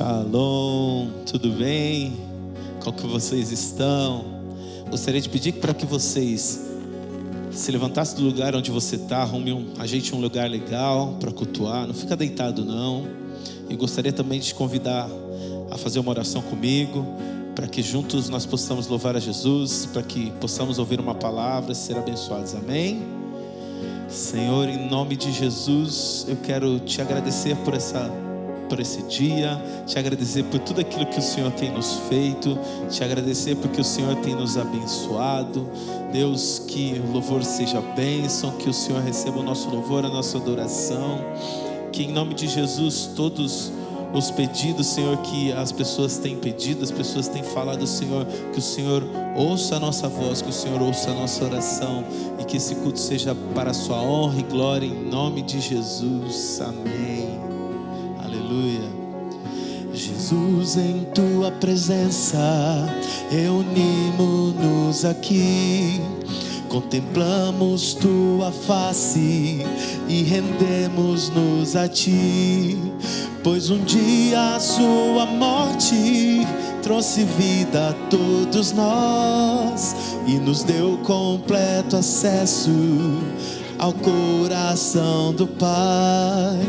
Shalom, tudo bem? Como que vocês estão? Gostaria de pedir para que vocês se levantassem do lugar onde você está, ajeite um lugar legal para cultuar, não fica deitado não. E gostaria também de te convidar a fazer uma oração comigo, para que juntos nós possamos louvar a Jesus, para que possamos ouvir uma palavra e ser abençoados, amém? Senhor, em nome de Jesus, eu quero te agradecer por esse dia, te agradecer por tudo aquilo que o Senhor tem nos feito, te agradecer porque o Senhor tem nos abençoado. Deus, que o louvor seja bênção, que o Senhor receba o nosso louvor, a nossa adoração, que em nome de Jesus todos os pedidos, Senhor, que as pessoas têm pedido, as pessoas têm falado, Senhor, que o Senhor ouça a nossa voz, que o Senhor ouça a nossa oração e que esse culto seja para a sua honra e glória em nome de Jesus, amém. Aleluia. Jesus, em tua presença reunimos-nos aqui, contemplamos tua face e rendemos-nos a ti, pois um dia a sua morte trouxe vida a todos nós e nos deu completo acesso ao coração do Pai.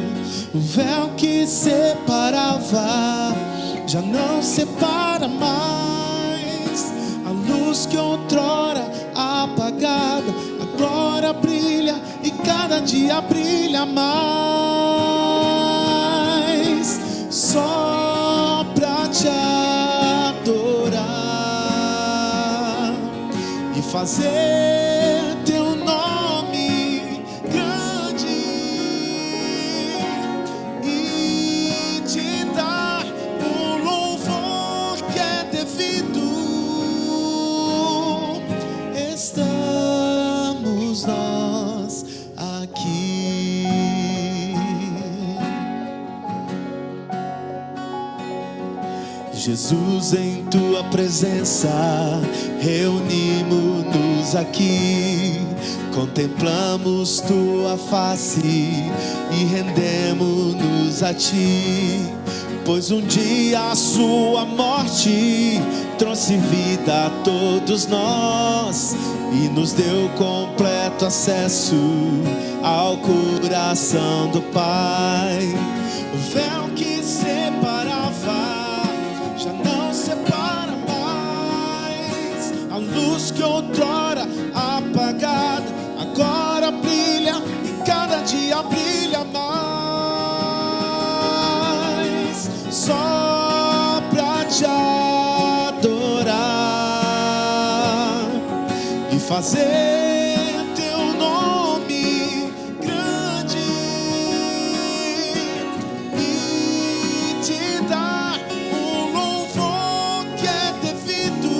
O véu que separava já não separa mais. A luz que outrora apagada agora brilha e cada dia brilha mais. Só pra te adorar e fazer teu nome grande e te dar o louvor que é devido. Estamos nós aqui. Jesus, em tua presença reunimos-nos aqui, contemplamos tua face e rendemos-nos a ti, pois um dia a sua morte trouxe vida a todos nós e nos deu completo acesso ao coração do Pai. O véu que separava já não separa mais. A luz que outrora apagada agora brilha e cada dia brilha mais. Só pra te adorar e fazer teu nome grande e te dar o louvor que é devido.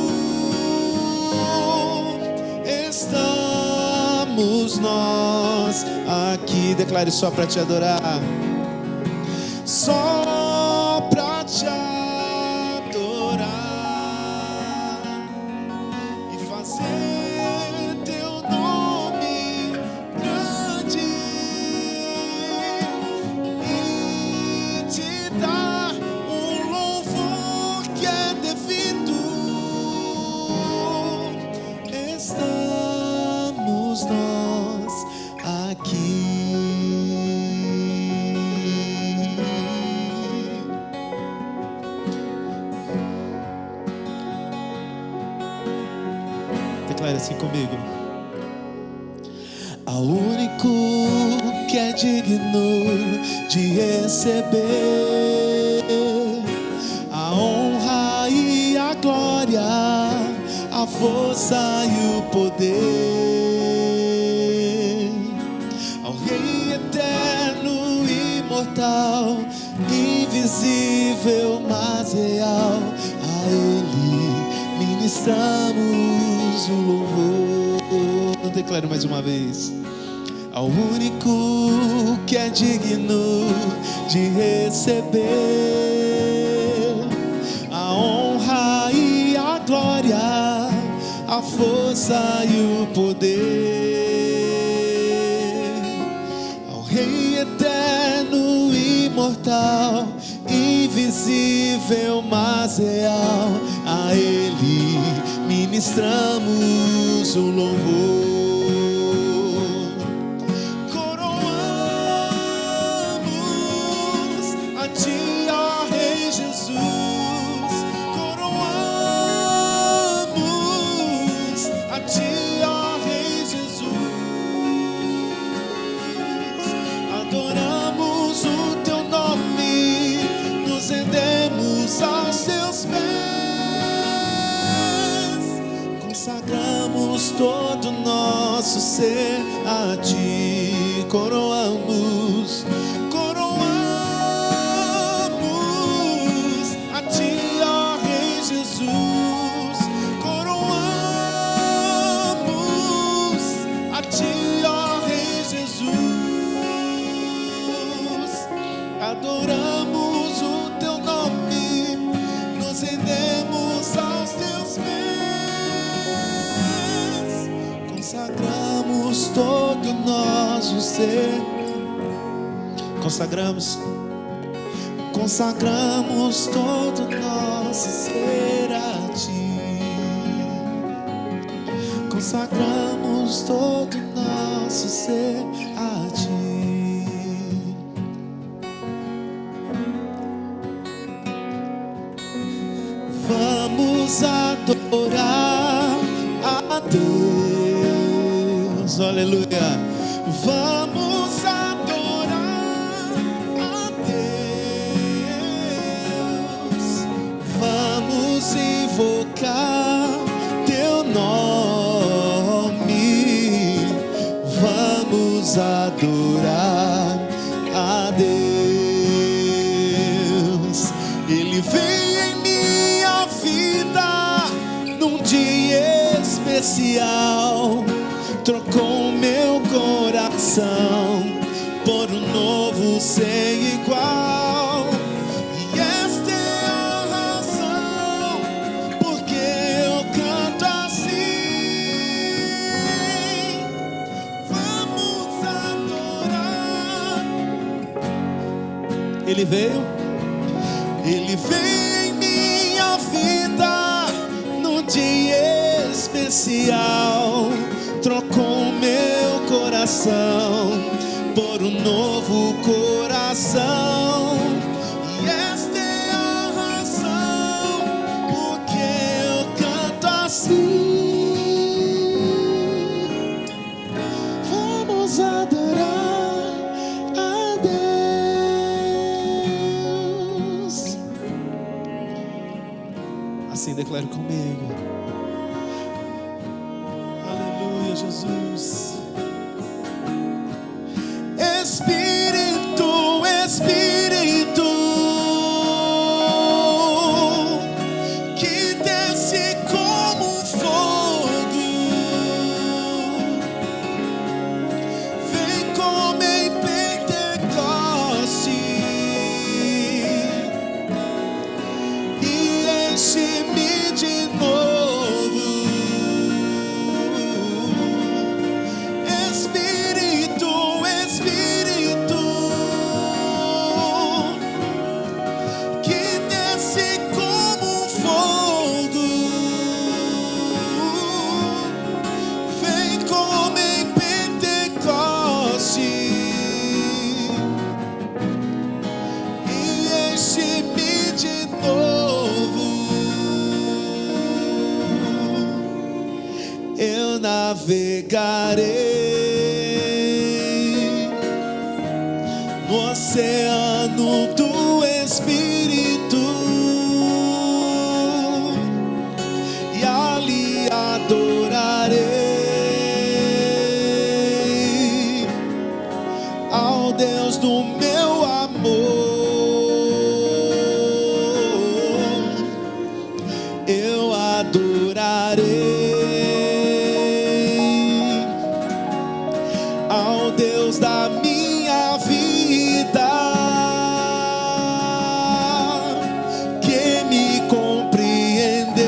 Estamos nós aqui. Declare: só pra te adorar, só pra te adorar e fazer teu nome grande e te dar um louvor que é devido. Estamos nós aqui. Declare assim comigo: ao único que é digno de receber a honra e a glória, a força e o poder, ao Rei eterno, imortal, invisível, mas real, a Ele ministramos o louvor. Declaro mais uma vez: ao único que é digno de receber a honra e a glória, a força e o poder, ao Rei eterno, imortal, imortal, invisível, mas real. A Ele ministramos o louvor. Coroamos a Ti, ó Rei Jesus. Coroamos a Ti, ó Rei Jesus. Adoramos o Teu nome, nos rendemos aos Teus pés, consagramos todo o nosso ser a Ti. Coroamos, coroamos a Ti, ó Rei Jesus. Coroamos a Ti, ó Rei Jesus. Adoramos o Teu nome, nos rendemos aos Teus pés, consagramos todo o nosso ser. Consagramos todo o nosso ser a Ti. Consagramos todo o nosso ser a Ti. Vamos adorar a Deus, aleluia. Vamos adorar a Deus, vamos invocar Teu nome, vamos adorar a Deus. Ele veio em minha vida num dia especial, trocou meu coração por um novo sem igual. E esta é a razão porque eu canto assim. Vamos adorar. Ele veio em minha vida num dia especial, trocou meu coração por um novo coração. E esta é a razão porque eu canto assim. Vamos adorar a Deus. Assim declare comigo. Jesus. Espírito, Espírito, que desce como fogo, vem como em Pentecoste e enche-me de novo. Eu navegarei no oceano do Espírito e ali adorarei ao Deus do meu amor. Eu adorarei ao Deus da minha vida, que me compreendeu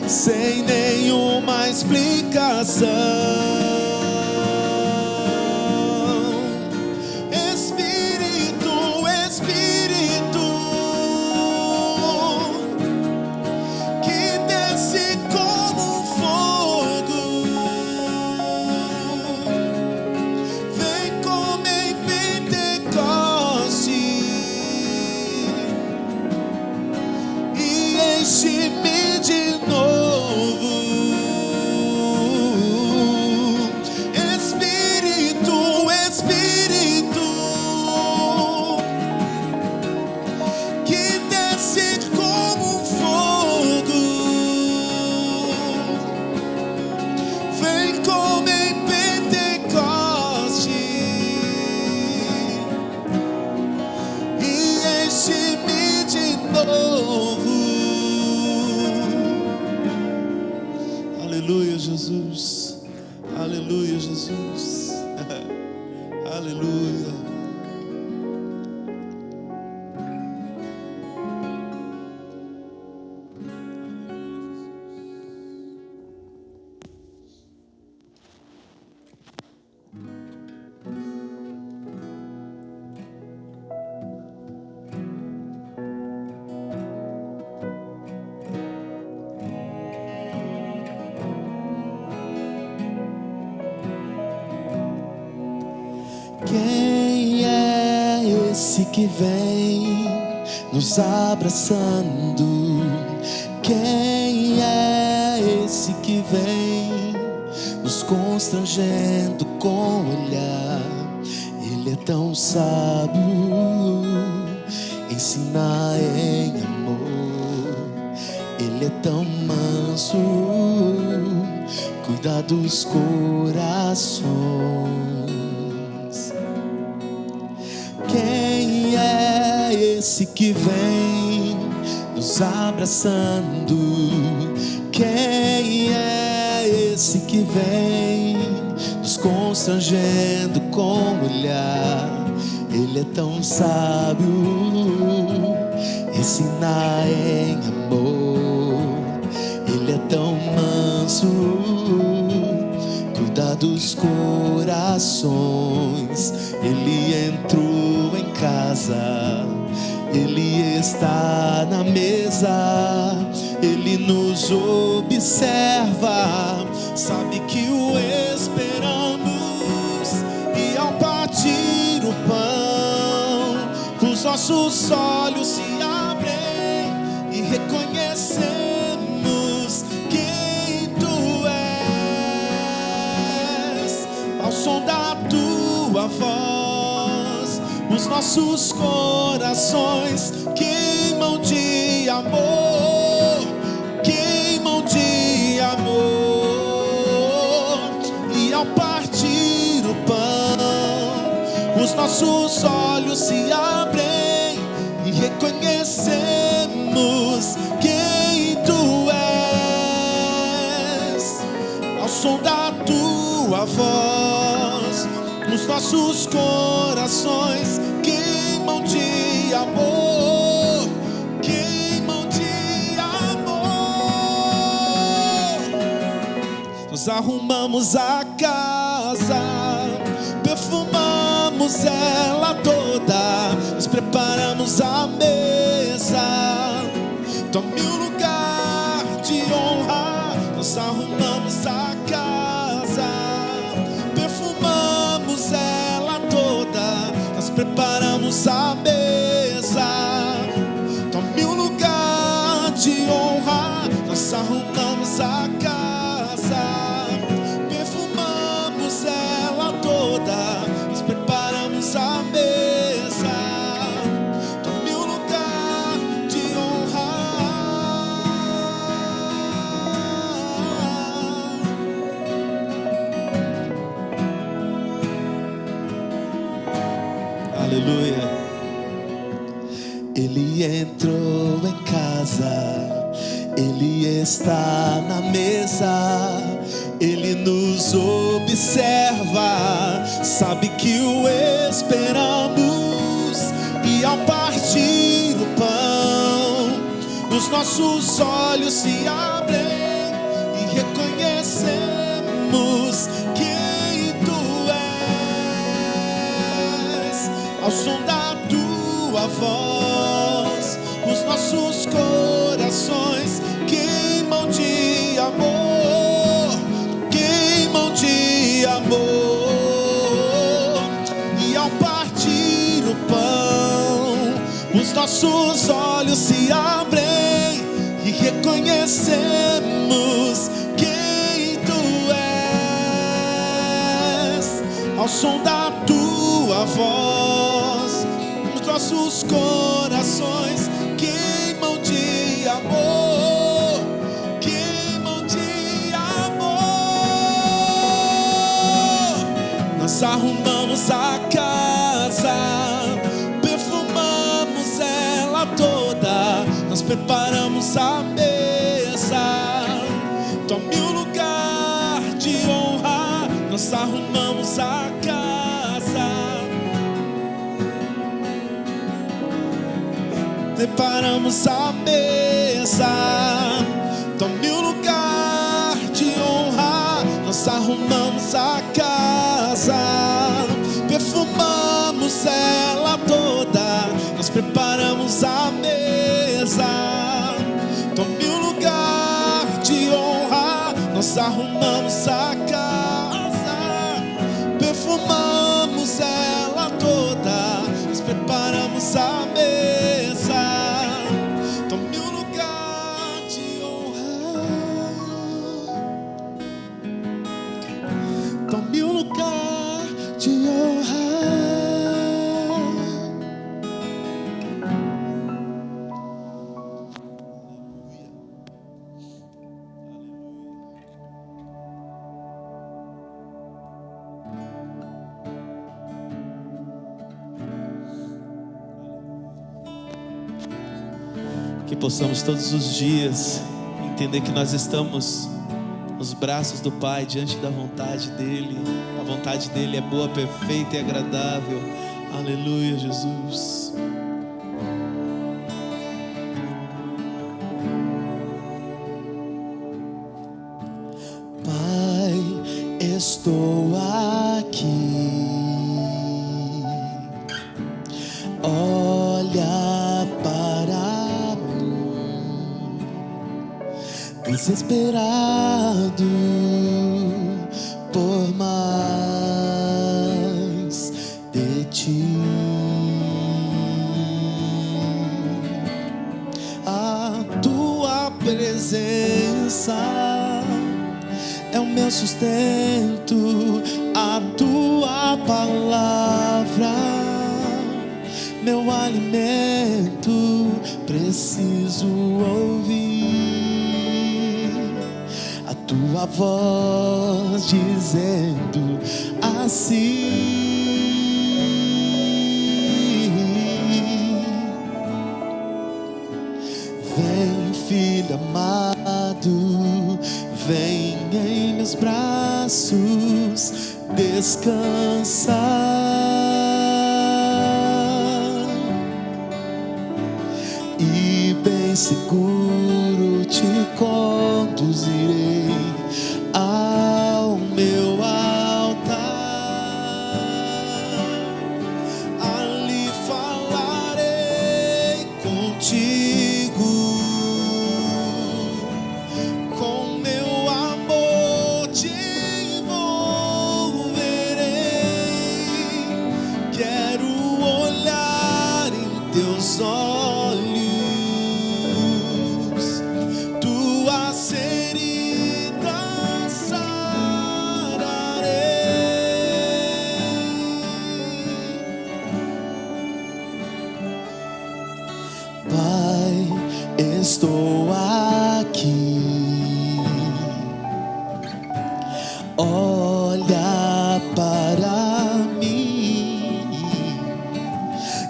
sem nenhuma explicação. Aleluia. Quem é esse que vem nos abraçando? Quem é esse que vem nos constrangendo com o olhar? Ele é tão sábio, ensina em amor. Ele é tão manso, cuida dos corações. Quem é esse que vem nos abraçando? Quem é esse que vem nos constrangendo com o olhar? Ele é tão sábio, ensina em amor. Ele é tão manso, cuida dos corações. Ele entrou em casa, Ele está na mesa, Ele nos observa, sabe que o esperamos. E ao partir o pão, os nossos olhos se abrem e reconhecemos quem Tu és. Ao som da Tua voz, os nossos corações queimam de amor, queimam de amor. E ao partir o pão, os nossos olhos se abrem e reconhecemos quem Tu és. Ao som da Tua voz, os nossos corações queimam de amor, queimam de amor. Nós arrumamos a casa, perfumamos ela toda, nos preparamos a mesa. Tome um lugar de honra. Nós arrumamos a casa, perfumamos ela toda, nós preparamos a mesa. Tome um lugar de honra. Nós arrumamos a casa, perfumamos ela toda, nós preparamos a mesa. Tome um lugar de honra. Aleluia. Ele entrou em casa, Ele está na mesa, Ele nos observa, sabe que o esperamos. E ao partir o pão, os nossos olhos se abrem e reconhecemos quem Tu és. Ao som da Tua voz, os nossos corações queimam de amor, queimam de amor. E ao partir o pão, os nossos olhos se abrem e reconhecemos quem Tu és. Ao som da Tua voz, os nossos corações queimam de amor, queimam de amor. Nós arrumamos a casa, perfumamos ela toda, nós preparamos a mesa. Tome um lugar de honra. Nós arrumamos a casa, preparamos a mesa. Tome o lugar de honra, nós arrumamos a casa, perfumamos ela toda, nós preparamos a mesa. Tome o lugar de honra, nós arrumamos a casa, perfumamos ela toda, nós preparamos a mesa. Tome o lugar de honra, tome o lugar de honra. Que possamos todos os dias entender que nós estamos nos braços do Pai, diante da vontade dEle. A vontade dEle é boa, perfeita e agradável. Aleluia, Jesus. Pai, estou aqui. Olha para mim, desesperado por mais de ti. A tua presença é o meu sustento, a tua palavra, meu alimento. Preciso ouvir a tua voz dizendo assim: vem, filho amado, vem em meus braços, descansa. E bem seguro te conduzirei ao meu altar. Ali falarei contigo, com meu amor te envolverei. Quero olhar em teus olhos, tuas feridas sararei. Pai, estou aqui. Olha para mim,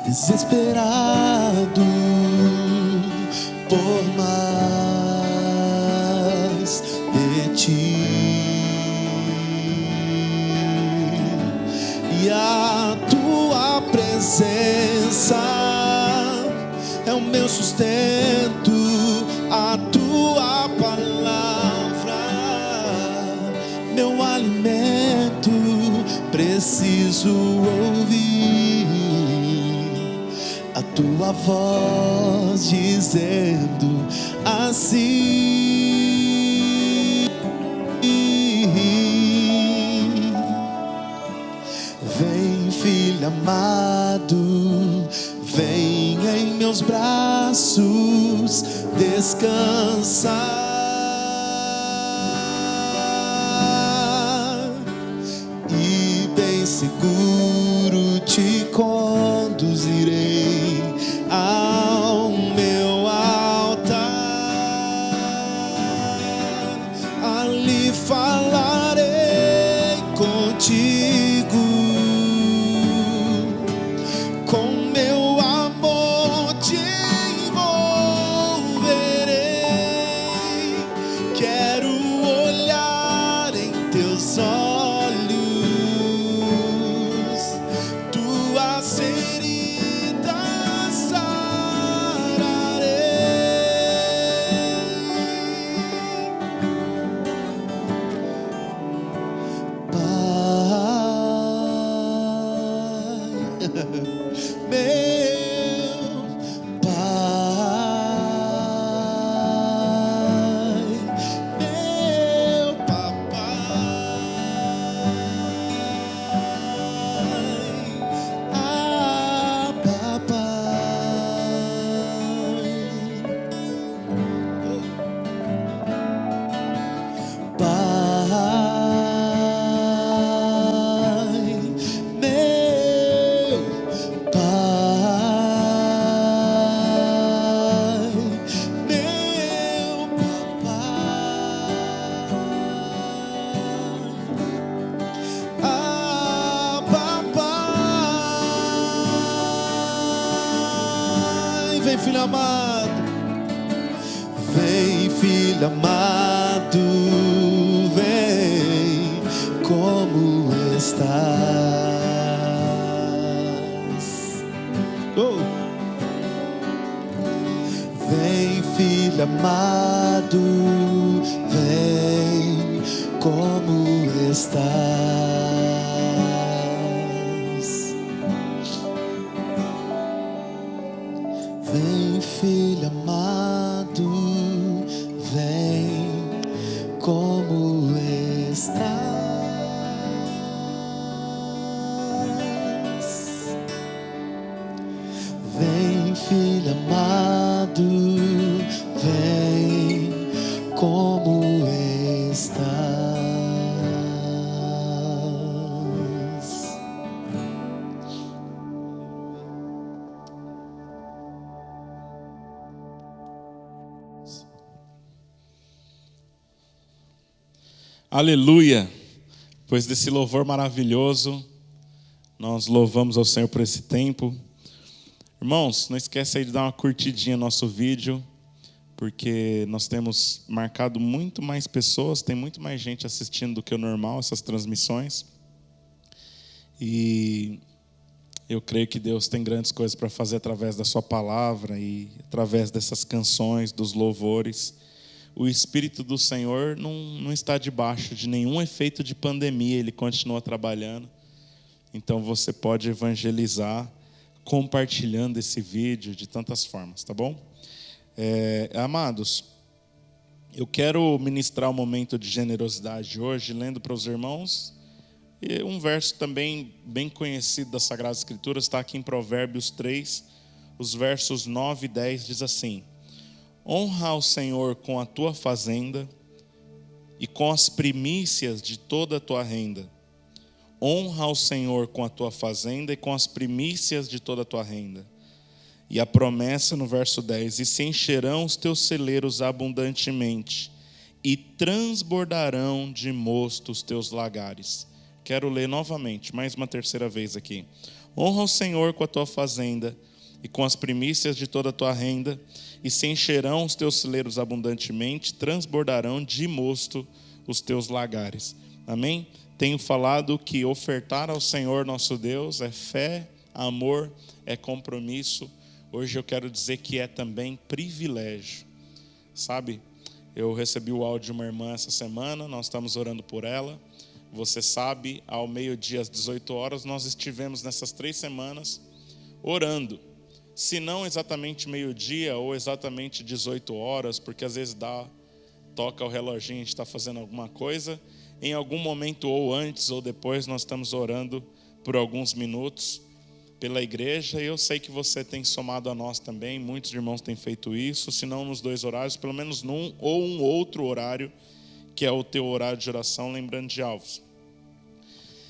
desesperado por mais de ti. E a tua presença é o meu sustento, a tua palavra, meu alimento. Preciso ouvir a tua voz dizendo assim: vem, filho amado, vem em meus braços, descansa. E bem seguro te conduzirei ao meu altar. Ali falarei contigo, com meu amor te envolverei. Vem, filho amado, vem, filho amado, vem, como estás? Vem, filho amado, vem, como estás? Vem, filho amado, vem, como estás? Vem, filho amado, vem, como estás? Aleluia! Pois desse louvor maravilhoso, nós louvamos ao Senhor por esse tempo. Irmãos, não esquece aí de dar uma curtidinha no nosso vídeo, porque nós temos marcado muito mais pessoas, tem muito mais gente assistindo do que o normal, essas transmissões. E eu creio que Deus tem grandes coisas para fazer através da sua palavra e através dessas canções, dos louvores. O Espírito do Senhor não está debaixo de nenhum efeito de pandemia, Ele continua trabalhando. Então você pode evangelizar compartilhando esse vídeo de tantas formas, tá bom? Amados, eu quero ministrar um momento de generosidade hoje, lendo para os irmãos um verso também bem conhecido das Sagradas Escrituras, está aqui em Provérbios 3, os versos 9 e 10, diz assim: honra ao Senhor com a tua fazenda e com as primícias de toda a tua renda. Honra ao Senhor com a tua fazenda e com as primícias de toda a tua renda. E a promessa no verso 10: e se encherão os teus celeiros abundantemente, e transbordarão de mosto os teus lagares. Quero ler novamente, mais uma terceira vez aqui. Honra ao Senhor com a tua fazenda e com as primícias de toda a tua renda, e se encherão os teus celeiros abundantemente, transbordarão de mosto os teus lagares. Amém? Tenho falado que ofertar ao Senhor nosso Deus é fé, amor, é compromisso. Hoje eu quero dizer que é também privilégio. Sabe, eu recebi o áudio de uma irmã essa semana, nós estamos orando por ela. Você sabe, ao meio-dia, às 18 horas, nós estivemos nessas 3 semanas orando. Se não exatamente meio-dia ou exatamente 18 horas, porque às vezes toca o reloginho, a gente está fazendo alguma coisa. Em algum momento, ou antes ou depois, nós estamos orando por alguns minutos pela igreja. E eu sei que você tem somado a nós também, muitos irmãos têm feito isso, se não nos 2 horários, pelo menos num ou um outro horário, que é o teu horário de oração, lembrando de alvos.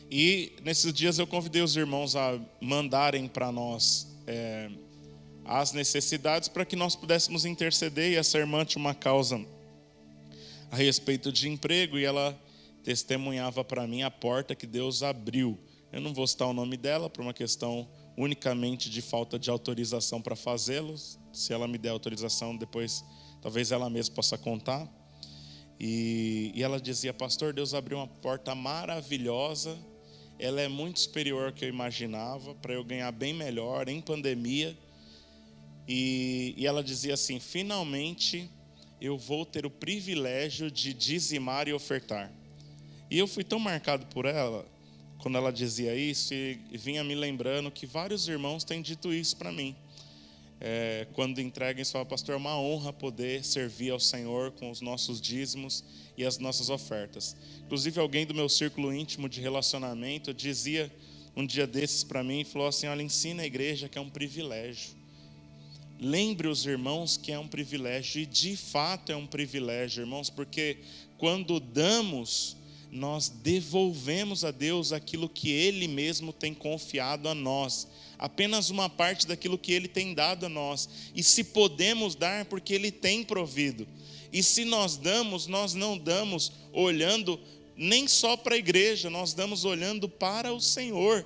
E nesses dias eu convidei os irmãos a mandarem para nós as necessidades para que nós pudéssemos interceder. E essa irmã tinha uma causa a respeito de emprego e ela testemunhava para mim a porta que Deus abriu. Eu não vou citar o nome dela por uma questão unicamente de falta de autorização para fazê-lo. Se ela me der autorização, depois talvez ela mesma possa contar. E ela dizia: pastor, Deus abriu uma porta maravilhosa, ela é muito superior ao que eu imaginava, para eu ganhar bem melhor em pandemia. E ela dizia assim: finalmente eu vou ter o privilégio de dizimar e ofertar. E eu fui tão marcado por ela, quando ela dizia isso, e vinha me lembrando que vários irmãos têm dito isso para mim. Quando entreguem, só pastor, é uma honra poder servir ao Senhor com os nossos dízimos e as nossas ofertas. Inclusive, alguém do meu círculo íntimo de relacionamento dizia um dia desses para mim, falou assim: olha, ensina a igreja que é um privilégio. Lembre os irmãos que é um privilégio, e de fato é um privilégio, irmãos, porque quando damos, nós devolvemos a Deus aquilo que Ele mesmo tem confiado a nós, apenas uma parte daquilo que Ele tem dado a nós, e se podemos dar, porque Ele tem provido, e se nós damos, nós não damos olhando nem só para a igreja, nós damos olhando para o Senhor,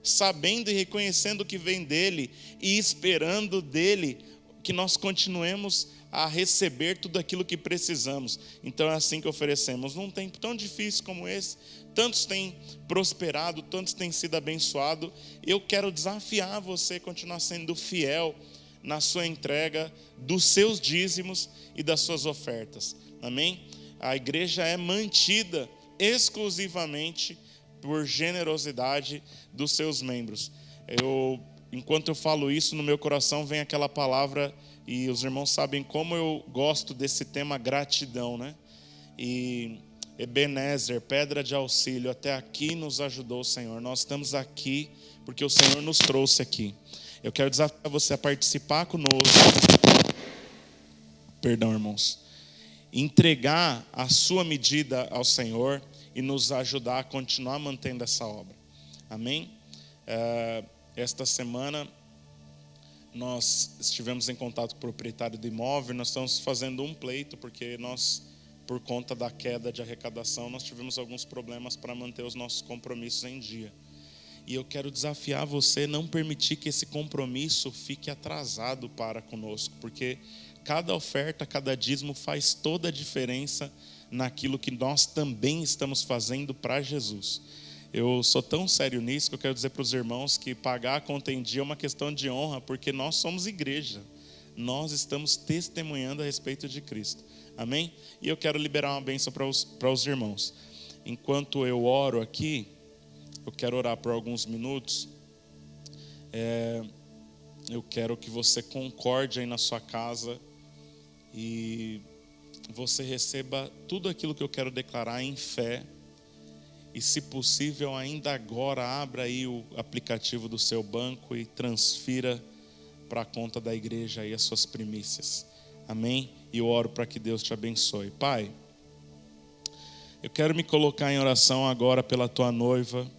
sabendo e reconhecendo que vem dEle, e esperando dEle, que nós continuemos a receber tudo aquilo que precisamos. Então é assim que oferecemos. Num tempo tão difícil como esse, tantos têm prosperado, tantos têm sido abençoados. Eu quero desafiar você a continuar sendo fiel na sua entrega dos seus dízimos e das suas ofertas. Amém? A igreja é mantida exclusivamente por generosidade dos seus membros. Enquanto eu falo isso, no meu coração vem aquela palavra, e os irmãos sabem como eu gosto desse tema gratidão, né? E Ebenezer, pedra de auxílio, até aqui nos ajudou o Senhor. Nós estamos aqui porque o Senhor nos trouxe aqui. Eu quero desafiar você a participar conosco. Perdão, irmãos. Entregar a sua medida ao Senhor e nos ajudar a continuar mantendo essa obra. Amém? Esta semana nós estivemos em contato com o proprietário do imóvel. Nós estamos fazendo um pleito, porque nós, por conta da queda de arrecadação, nós tivemos alguns problemas para manter os nossos compromissos em dia. E eu quero desafiar você a não permitir que esse compromisso fique atrasado para conosco, porque cada oferta, cada dízimo faz toda a diferença naquilo que nós também estamos fazendo para Jesus. Eu sou tão sério nisso que eu quero dizer para os irmãos que pagar a conta em dia é uma questão de honra, porque nós somos igreja. Nós estamos testemunhando a respeito de Cristo. Amém? E eu quero liberar uma bênção para os irmãos. Enquanto eu oro aqui, eu quero orar por alguns minutos. Eu quero que você concorde aí na sua casa e você receba tudo aquilo que eu quero declarar em fé. E, se possível, ainda agora, abra aí o aplicativo do seu banco e transfira para a conta da igreja aí as suas primícias. Amém? E eu oro para que Deus te abençoe. Pai, eu quero me colocar em oração agora pela tua noiva.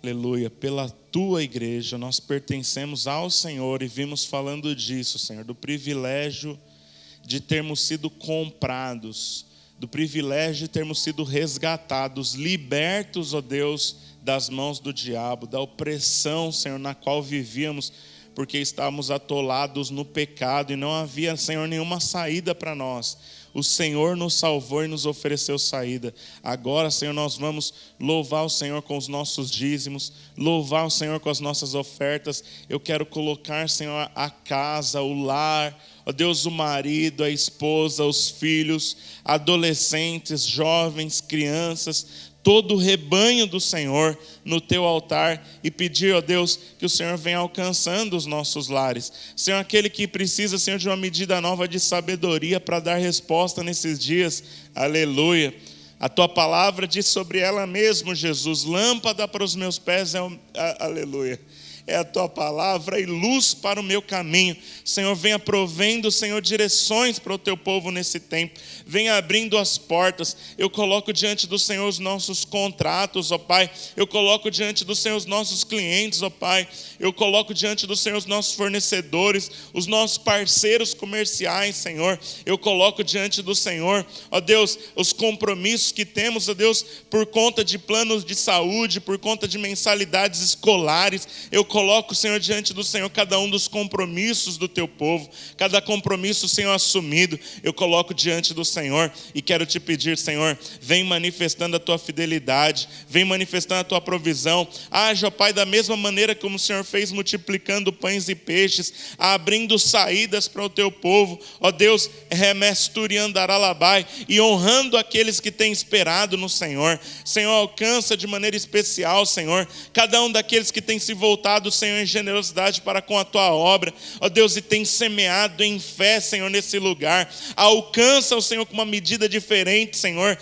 Aleluia. Pela tua igreja. Nós pertencemos ao Senhor e vimos falando disso, Senhor, do privilégio de termos sido comprados, do privilégio de termos sido resgatados, libertos, ó Deus, das mãos do diabo, da opressão, Senhor, na qual vivíamos, porque estávamos atolados no pecado e não havia, Senhor, nenhuma saída para nós. O Senhor nos salvou e nos ofereceu saída. Agora, Senhor, nós vamos louvar o Senhor com os nossos dízimos, louvar o Senhor com as nossas ofertas. Eu quero colocar, Senhor, a casa, o lar, ó Deus, o marido, a esposa, os filhos, adolescentes, jovens, crianças, todo o rebanho do Senhor no teu altar e pedir, ó Deus, que o Senhor venha alcançando os nossos lares. Senhor, aquele que precisa, Senhor, de uma medida nova de sabedoria para dar resposta nesses dias, aleluia. A tua palavra diz sobre ela mesmo, Jesus, lâmpada para os meus pés, aleluia. É a tua palavra e luz para o meu caminho. Senhor, venha provendo, Senhor, direções para o teu povo nesse tempo. Venha abrindo as portas. Eu coloco diante do Senhor os nossos contratos, ó Pai. Eu coloco diante do Senhor os nossos clientes, ó Pai. Eu coloco diante do Senhor os nossos fornecedores, os nossos parceiros comerciais, Senhor. Eu coloco diante do Senhor, ó Deus, os compromissos que temos, ó Deus, por conta de planos de saúde, por conta de mensalidades escolares. Eu coloco, Senhor, diante do Senhor cada um dos compromissos do teu povo, cada compromisso, Senhor, assumido, eu coloco diante do Senhor e quero te pedir, Senhor, vem manifestando a tua fidelidade, vem manifestando a tua provisão. Haja, Pai, da mesma maneira como o Senhor fez, multiplicando pães e peixes, abrindo saídas para o teu povo, ó Deus, remesturiandaralabai, e honrando aqueles que têm esperado no Senhor. Senhor, alcança de maneira especial, Senhor, cada um daqueles que tem se voltado, Senhor, em generosidade para com a tua obra, ó Deus, e tem semeado em fé, Senhor, nesse lugar. Alcança o Senhor com uma medida diferente, Senhor,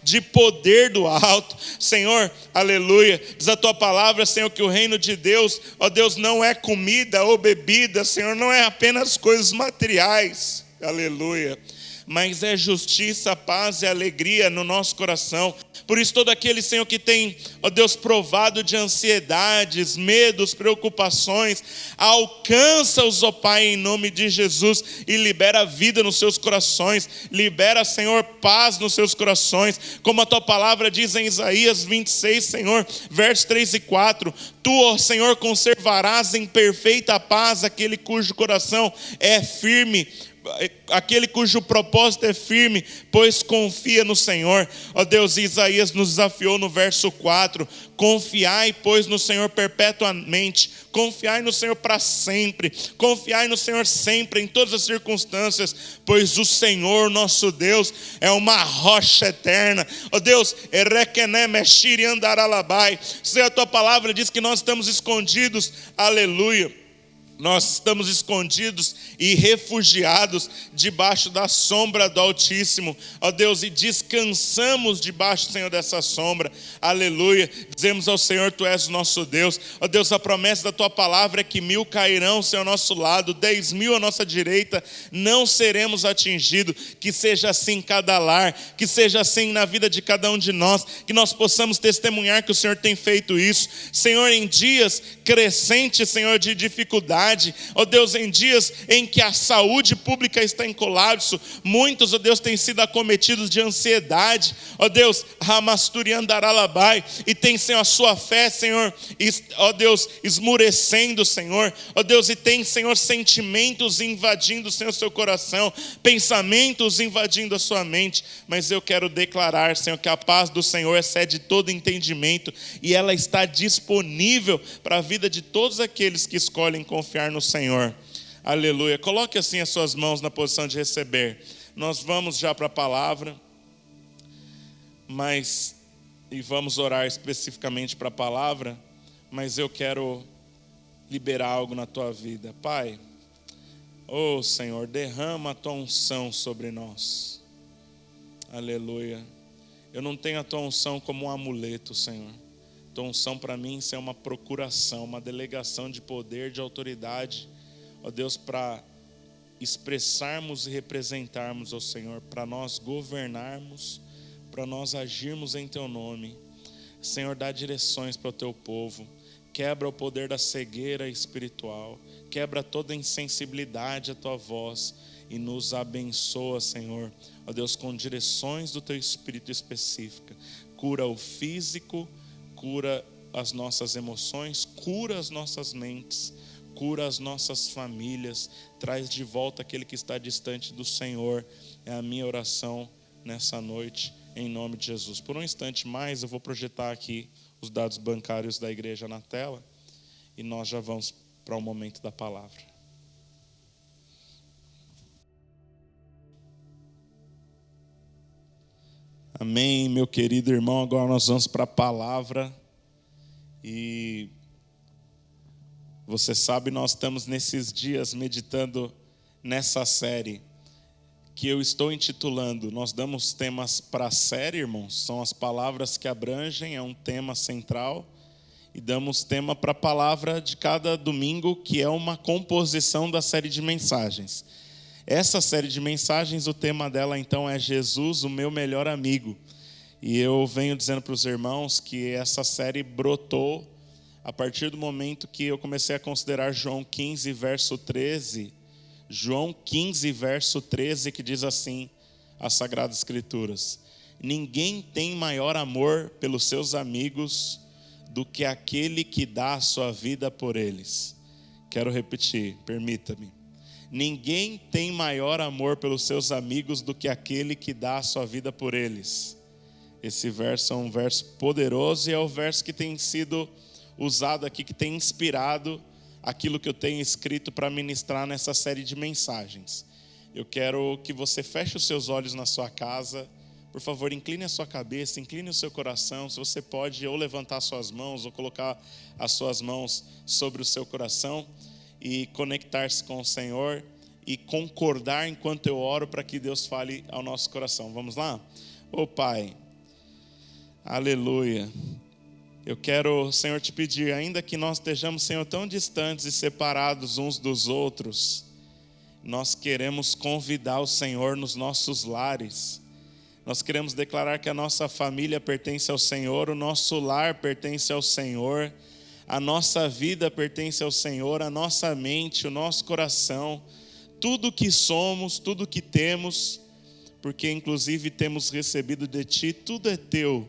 de poder do alto, Senhor, aleluia. Diz a tua palavra, Senhor, que o reino de Deus, ó Deus, não é comida ou bebida, Senhor, não é apenas coisas materiais, aleluia, mas é justiça, paz e alegria no nosso coração. Por isso todo aquele, Senhor, que tem, ó Deus, provado de ansiedades, medos, preocupações, alcança-os, ó Pai, em nome de Jesus, e libera vida nos seus corações, libera, Senhor, paz nos seus corações, como a tua palavra diz em Isaías 26, Senhor, versos 3 e 4, tu, ó Senhor, conservarás em perfeita paz aquele cujo coração é firme, aquele cujo propósito é firme, pois confia no Senhor. Ó Deus, Isaías nos desafiou no verso 4, confiai, pois, no Senhor perpetuamente, confiai no Senhor para sempre, confiai no Senhor sempre, em todas as circunstâncias, pois o Senhor nosso Deus é uma rocha eterna. Ó Deus, Senhor, a tua palavra diz que nós estamos escondidos, aleluia, nós estamos escondidos e refugiados debaixo da sombra do Altíssimo, ó Deus, e descansamos debaixo, Senhor, dessa sombra, aleluia. Dizemos ao Senhor, tu és o nosso Deus, ó Deus, a promessa da tua palavra é que 1000 cairão, Senhor, ao nosso lado, 10.000 à nossa direita, não seremos atingidos. Que seja assim em cada lar, que seja assim na vida de cada um de nós, que nós possamos testemunhar que o Senhor tem feito isso, Senhor, em dias crescentes, Senhor, de dificuldade, ó Deus, em dias em que a saúde pública está em colapso, muitos, ó Deus, têm sido acometidos de ansiedade, ó Deus, ramasturiandaralabai, e tem, Senhor, a sua fé, Senhor, ó Deus, esmurecendo, Senhor, ó Deus, e tem, Senhor, sentimentos invadindo, Senhor, seu coração, pensamentos invadindo a sua mente, mas eu quero declarar, Senhor, que a paz do Senhor excede todo entendimento, e ela está disponível para a vida de todos aqueles que escolhem confiar no Senhor, aleluia. Coloque assim as suas mãos na posição de receber. Nós vamos já para a palavra, e vamos orar especificamente para a palavra, mas eu quero liberar algo na tua vida. Pai, oh Senhor, derrama a tua unção sobre nós, aleluia. Eu não tenho a tua unção como um amuleto, Senhor. Tua unção para mim isso é uma procuração, uma delegação de poder, de autoridade, ó Deus, para expressarmos e representarmos, ó Senhor, para nós governarmos, para nós agirmos em teu nome. Senhor, dá direções para o teu povo, quebra o poder da cegueira espiritual, quebra toda insensibilidade à tua voz e nos abençoa, Senhor, ó Deus, com direções do teu Espírito específica. Cura o físico, cura as nossas emoções, cura as nossas mentes, cura as nossas famílias, traz de volta aquele que está distante do Senhor. É a minha oração nessa noite, em nome de Jesus. Por um instante mais, eu vou projetar aqui os dados bancários da igreja na tela e nós já vamos para o momento da palavra. Amém, meu querido irmão. Agora nós vamos para a palavra. E você sabe, nós estamos nesses dias meditando nessa série que eu estou intitulando. Nós damos temas para a série, irmãos. São as palavras que abrangem, é um tema central. E damos tema para a palavra de cada domingo, que é uma composição da série de mensagens. Essa série de mensagens, o tema dela então é Jesus, o meu melhor amigo. E eu venho dizendo para os irmãos que essa série brotou a partir do momento que eu comecei a considerar João 15, verso 13. João 15, verso 13, que diz assim, as Sagradas Escrituras: ninguém tem maior amor pelos seus amigos do que aquele que dá a sua vida por eles. Quero repetir, permita-me. Ninguém tem maior amor pelos seus amigos do que aquele que dá a sua vida por eles. Esse verso é um verso poderoso e é o verso que tem sido usado aqui, que tem inspirado aquilo que eu tenho escrito para ministrar nessa série de mensagens. Eu quero que você feche os seus olhos na sua casa. Por favor, incline a sua cabeça, incline o seu coração. Se você pode ou levantar suas mãos ou colocar as suas mãos sobre o seu coração e conectar-se com o Senhor e concordar enquanto eu oro para que Deus fale ao nosso coração. Vamos lá? Ô Pai, aleluia. Eu quero, Senhor, te pedir, ainda que nós estejamos, Senhor, tão distantes e separados uns dos outros, nós queremos convidar o Senhor nos nossos lares. Nós queremos declarar que a nossa família pertence ao Senhor, o nosso lar pertence ao Senhor, a nossa vida pertence ao Senhor, a nossa mente, o nosso coração, tudo que somos, tudo que temos, porque inclusive temos recebido de Ti, tudo é Teu.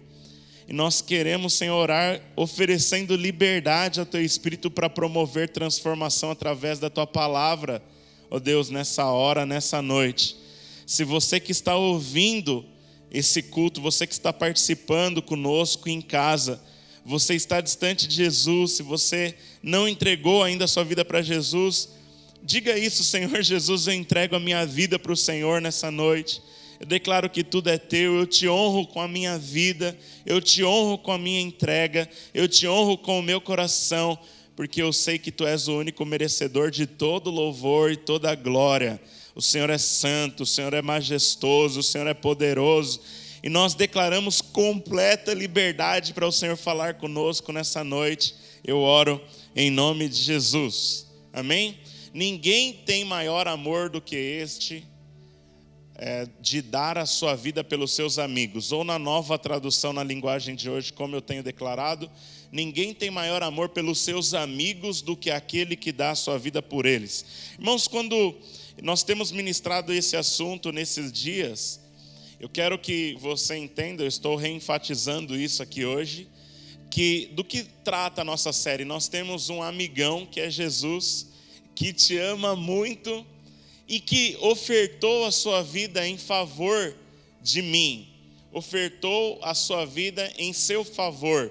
E nós queremos, Senhor, orar oferecendo liberdade ao Teu Espírito para promover transformação através da Tua palavra, ó Deus, nessa hora, nessa noite. Se você que está ouvindo esse culto, você que está participando conosco em casa, você está distante de Jesus, se você não entregou ainda a sua vida para Jesus, diga isso: Senhor Jesus, eu entrego a minha vida para o Senhor nessa noite. Eu declaro que tudo é Teu, eu te honro com a minha vida, eu te honro com a minha entrega, eu te honro com o meu coração, porque eu sei que Tu és o único merecedor de todo louvor e toda glória. O Senhor é santo, o Senhor é majestoso, o Senhor é poderoso. E nós declaramos completa liberdade para o Senhor falar conosco nessa noite. Eu oro em nome de Jesus. Amém? Ninguém tem maior amor do que este, de dar a sua vida pelos seus amigos. Ou na nova tradução, na linguagem de hoje, como eu tenho declarado, ninguém tem maior amor pelos seus amigos do que aquele que dá a sua vida por eles. Irmãos, quando nós temos ministrado esse assunto nesses dias, eu quero que você entenda, eu estou reenfatizando isso aqui hoje, que do que trata a nossa série? Nós temos um amigão que é Jesus, que te ama muito e que ofertou a sua vida em favor de mim, ofertou a sua vida em seu favor.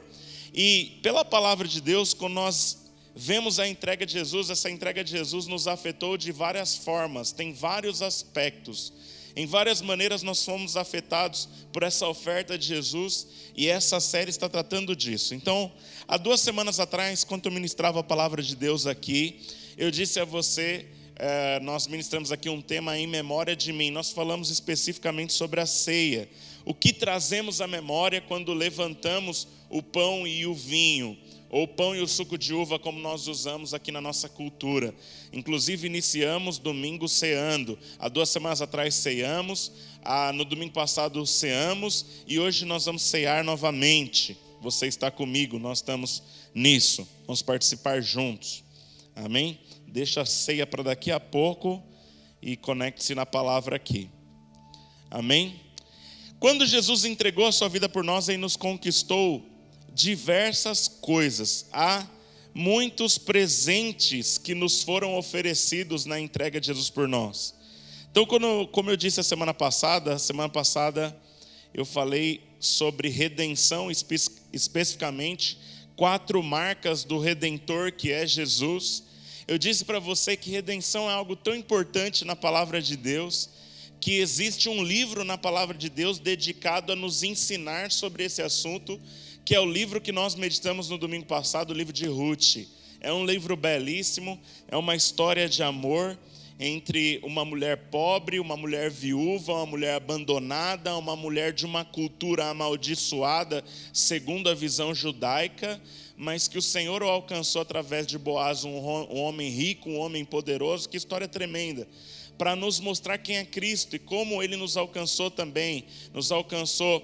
E pela palavra de Deus, quando nós vemos a entrega de Jesus, essa entrega de Jesus nos afetou de várias formas, tem vários aspectos. Em várias maneiras nós fomos afetados por essa oferta de Jesus e essa série está tratando disso. Então, há 2 semanas atrás, quando eu ministrava a palavra de Deus aqui, eu disse a você, nós ministramos aqui um tema em memória de mim. Nós falamos especificamente sobre a ceia. O que trazemos à memória quando levantamos o pão e o vinho, ou o pão e o suco de uva, como nós usamos aqui na nossa cultura. Inclusive iniciamos domingo ceando. Há 2 semanas atrás ceamos, no domingo passado ceamos e hoje nós vamos cear novamente. Você está comigo, nós estamos nisso, vamos participar juntos. Amém? Deixa a ceia para daqui a pouco e conecte-se na palavra aqui. Amém? Quando Jesus entregou a sua vida por nós, Ele nos conquistou diversas coisas. Há muitos presentes que nos foram oferecidos na entrega de Jesus por nós. Então, como eu disse a semana passada eu falei sobre redenção, especificamente 4 marcas do Redentor, que é Jesus. Eu disse para você que redenção é algo tão importante na palavra de Deus, que existe um livro na palavra de Deus dedicado a nos ensinar sobre esse assunto, que é o livro que nós meditamos no domingo passado, o livro de Ruth. É um livro belíssimo, é uma história de amor entre uma mulher pobre, uma mulher viúva, uma mulher abandonada, uma mulher de uma cultura amaldiçoada, segundo a visão judaica, mas que o Senhor o alcançou através de Boaz, um homem rico, um homem poderoso. Que história tremenda! Para nos mostrar quem é Cristo e como Ele nos alcançou também. Nos alcançou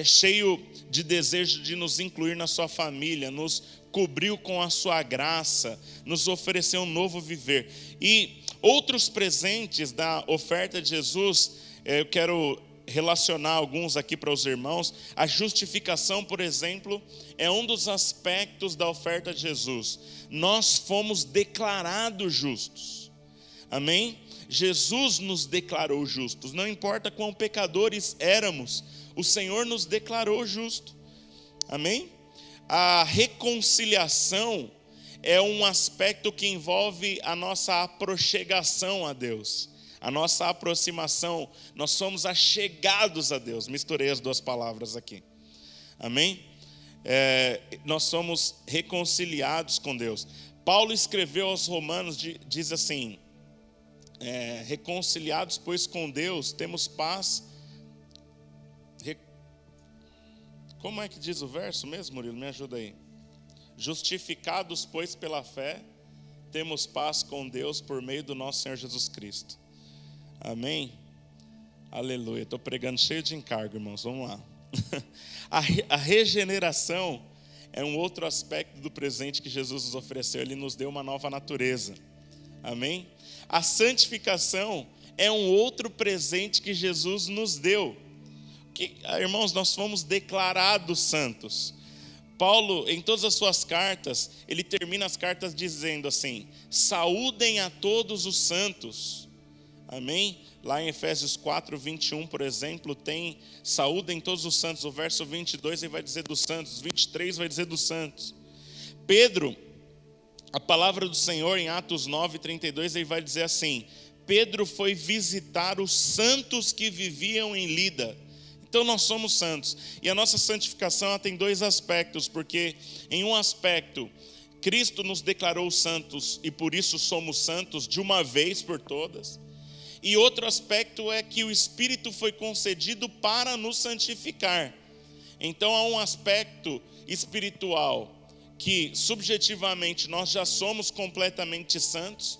cheio de desejo de nos incluir na sua família, nos cobriu com a sua graça, nos ofereceu um novo viver. E outros presentes da oferta de Jesus, eu quero relacionar alguns aqui para os irmãos, a justificação, por exemplo, é um dos aspectos da oferta de Jesus. Nós fomos declarados justos. Amém? Jesus nos declarou justos. Não importa quão pecadores éramos, o Senhor nos declarou justos. Amém? A reconciliação é um aspecto que envolve a nossa aproximação a Deus. A nossa aproximação, nós somos achegados a Deus. Misturei as duas palavras aqui. Amém? Nós somos reconciliados com Deus. Paulo escreveu aos Romanos, diz assim: reconciliados, pois com Deus temos paz. Como é que diz o verso mesmo, Murilo? Me ajuda aí. Justificados, pois, pela fé, temos paz com Deus por meio do nosso Senhor Jesus Cristo. Amém? Aleluia. Estou pregando cheio de encargo, irmãos. Vamos lá. A regeneração é um outro aspecto do presente que Jesus nos ofereceu. Ele nos deu uma nova natureza. Amém? A santificação é um outro presente que Jesus nos deu. Irmãos, nós fomos declarados santos. Paulo, em todas as suas cartas, ele termina as cartas dizendo assim: saúdem a todos os santos. Amém? Lá em Efésios 4, 21, por exemplo, tem saúdem todos os santos. O verso 22 ele vai dizer dos santos, 23 vai dizer dos santos. Pedro, a palavra do Senhor em Atos 9, 32, ele vai dizer assim: Pedro foi visitar os santos que viviam em Lida. Então nós somos santos. E a nossa santificação ela tem dois aspectos, porque em um aspecto, Cristo nos declarou santos e por isso somos santos de uma vez por todas. E outro aspecto é que o Espírito foi concedido para nos santificar. Então há um aspecto espiritual que subjetivamente nós já somos completamente santos,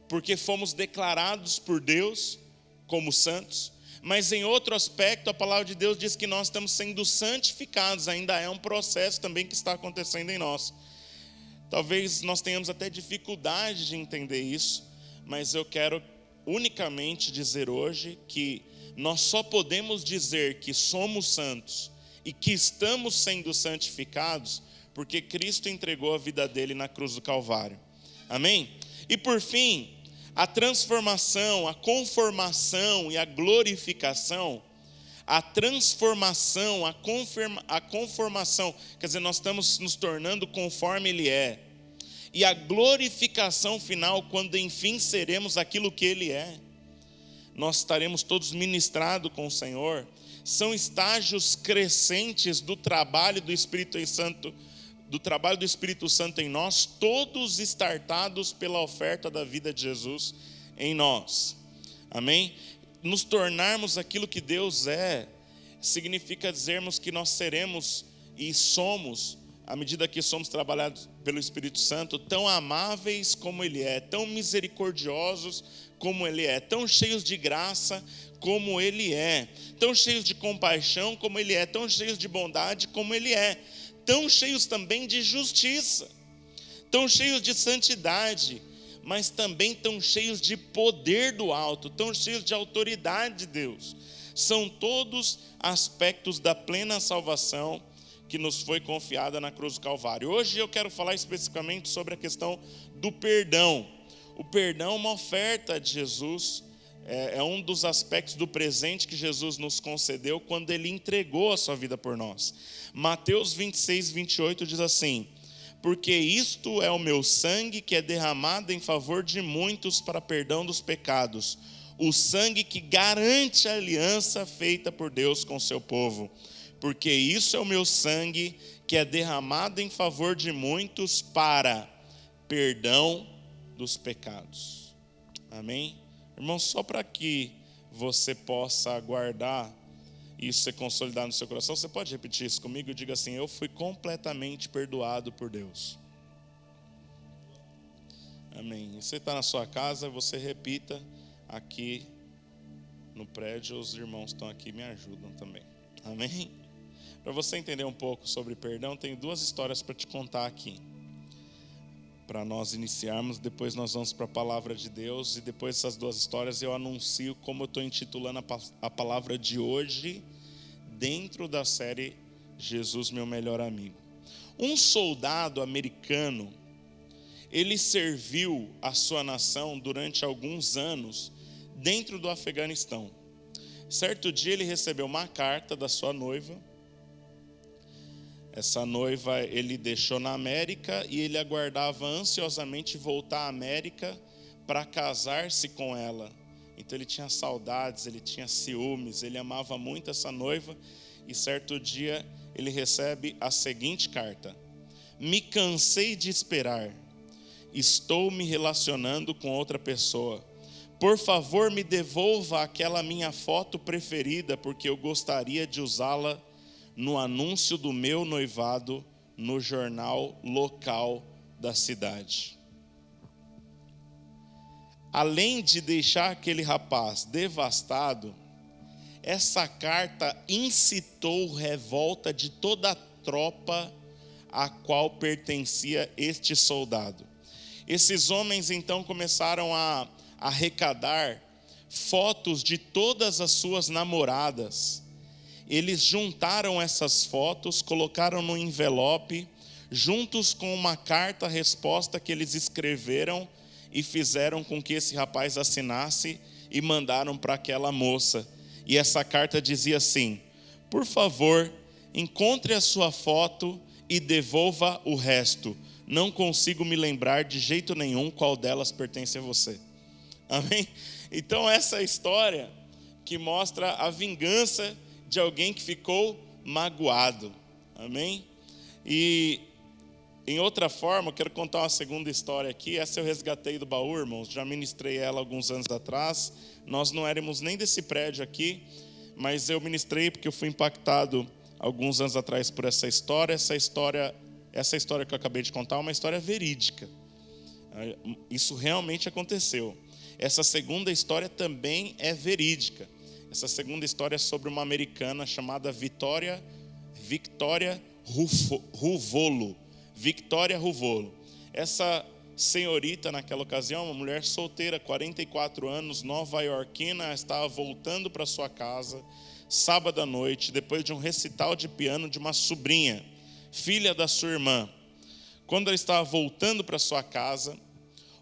porque fomos declarados por Deus como santos. Mas em outro aspecto, a palavra de Deus diz que nós estamos sendo santificados. Ainda é um processo também que está acontecendo em nós. Talvez nós tenhamos até dificuldade de entender isso, mas eu quero unicamente dizer hoje que nós só podemos dizer que somos santos e que estamos sendo santificados porque Cristo entregou a vida dele na cruz do Calvário. Amém? E por fim, a transformação, a conformação e a glorificação, a transformação, a conformação, quer dizer, nós estamos nos tornando conforme Ele é. E a glorificação final, quando enfim seremos aquilo que Ele é. Nós estaremos todos ministrados com o Senhor. São estágios crescentes do trabalho do Espírito Santo, em nós, todos startados pela oferta da vida de Jesus em nós. Amém? Nos tornarmos aquilo que Deus é, significa dizermos que nós seremos e somos, à medida que somos trabalhados pelo Espírito Santo, tão amáveis como Ele é, tão misericordiosos como Ele é, tão cheios de graça como Ele é, tão cheios de compaixão como Ele é, tão cheios de bondade como Ele é, tão cheios também de justiça, tão cheios de santidade, mas também tão cheios de poder do alto, tão cheios de autoridade de Deus. São todos aspectos da plena salvação que nos foi confiada na cruz do Calvário. Hoje eu quero falar especificamente sobre a questão do perdão. O perdão é uma oferta de Jesus, é um dos aspectos do presente que Jesus nos concedeu quando Ele entregou a sua vida por nós. Mateus 26, 28 diz assim: porque isto é o meu sangue que é derramado em favor de muitos para perdão dos pecados, o sangue que garante a aliança feita por Deus com o seu povo. Porque isso é o meu sangue que é derramado em favor de muitos para perdão dos pecados. Amém? Irmão, só para que você possa guardar isso ser consolidado no seu coração, você pode repetir isso comigo e diga assim: eu fui completamente perdoado por Deus. Amém. E você está na sua casa, você repita aqui no prédio, os irmãos estão aqui, me ajudam também. Amém? Para você entender um pouco sobre perdão, tenho duas histórias para te contar aqui. para nós iniciarmos. Depois nós vamos para a palavra de Deus, e depois dessas duas histórias eu anuncio como eu estou intitulando a palavra de hoje, dentro da série Jesus, meu melhor amigo. Um soldado americano, ele serviu a sua nação durante alguns anos dentro do Afeganistão. Certo dia ele recebeu uma carta da sua noiva. Essa noiva ele deixou na América e ele aguardava ansiosamente voltar à América para casar-se com ela. Então ele tinha saudades, ele tinha ciúmes, ele amava muito essa noiva. E certo dia ele recebe a seguinte carta: me cansei de esperar, estou me relacionando com outra pessoa. Por favor, me devolva aquela minha foto preferida, porque eu gostaria de usá-la no anúncio do meu noivado no jornal local da cidade. Além de deixar aquele rapaz devastado, essa carta incitou revolta de toda a tropa a qual pertencia este soldado. Esses homens então começaram a arrecadar fotos de todas as suas namoradas. Eles juntaram essas fotos, colocaram no envelope, juntos com uma carta-resposta que eles escreveram e fizeram com que esse rapaz assinasse e mandaram para aquela moça. E essa carta dizia assim: por favor, encontre a sua foto e devolva o resto. Não consigo me lembrar de jeito nenhum qual delas pertence a você. Amém? Então essa história que mostra a vingança de alguém que ficou magoado. Amém? E em outra forma, eu quero contar uma segunda história aqui. Essa eu resgatei do baú, irmãos. Já ministrei ela alguns anos atrás. Nós não éramos nem desse prédio aqui, mas eu ministrei porque eu fui impactado alguns anos atrás por essa história. Essa história que eu acabei de contar é uma história verídica. Isso realmente aconteceu. Essa segunda história também é verídica. Essa segunda história é sobre uma americana chamada Victoria Ruvolo. Victoria Ruvolo. Essa senhorita, naquela ocasião, uma mulher solteira, 44 anos, nova-iorquina, estava voltando para sua casa, sábado à noite, depois de um recital de piano de uma sobrinha, filha da sua irmã. Quando ela estava voltando para sua casa,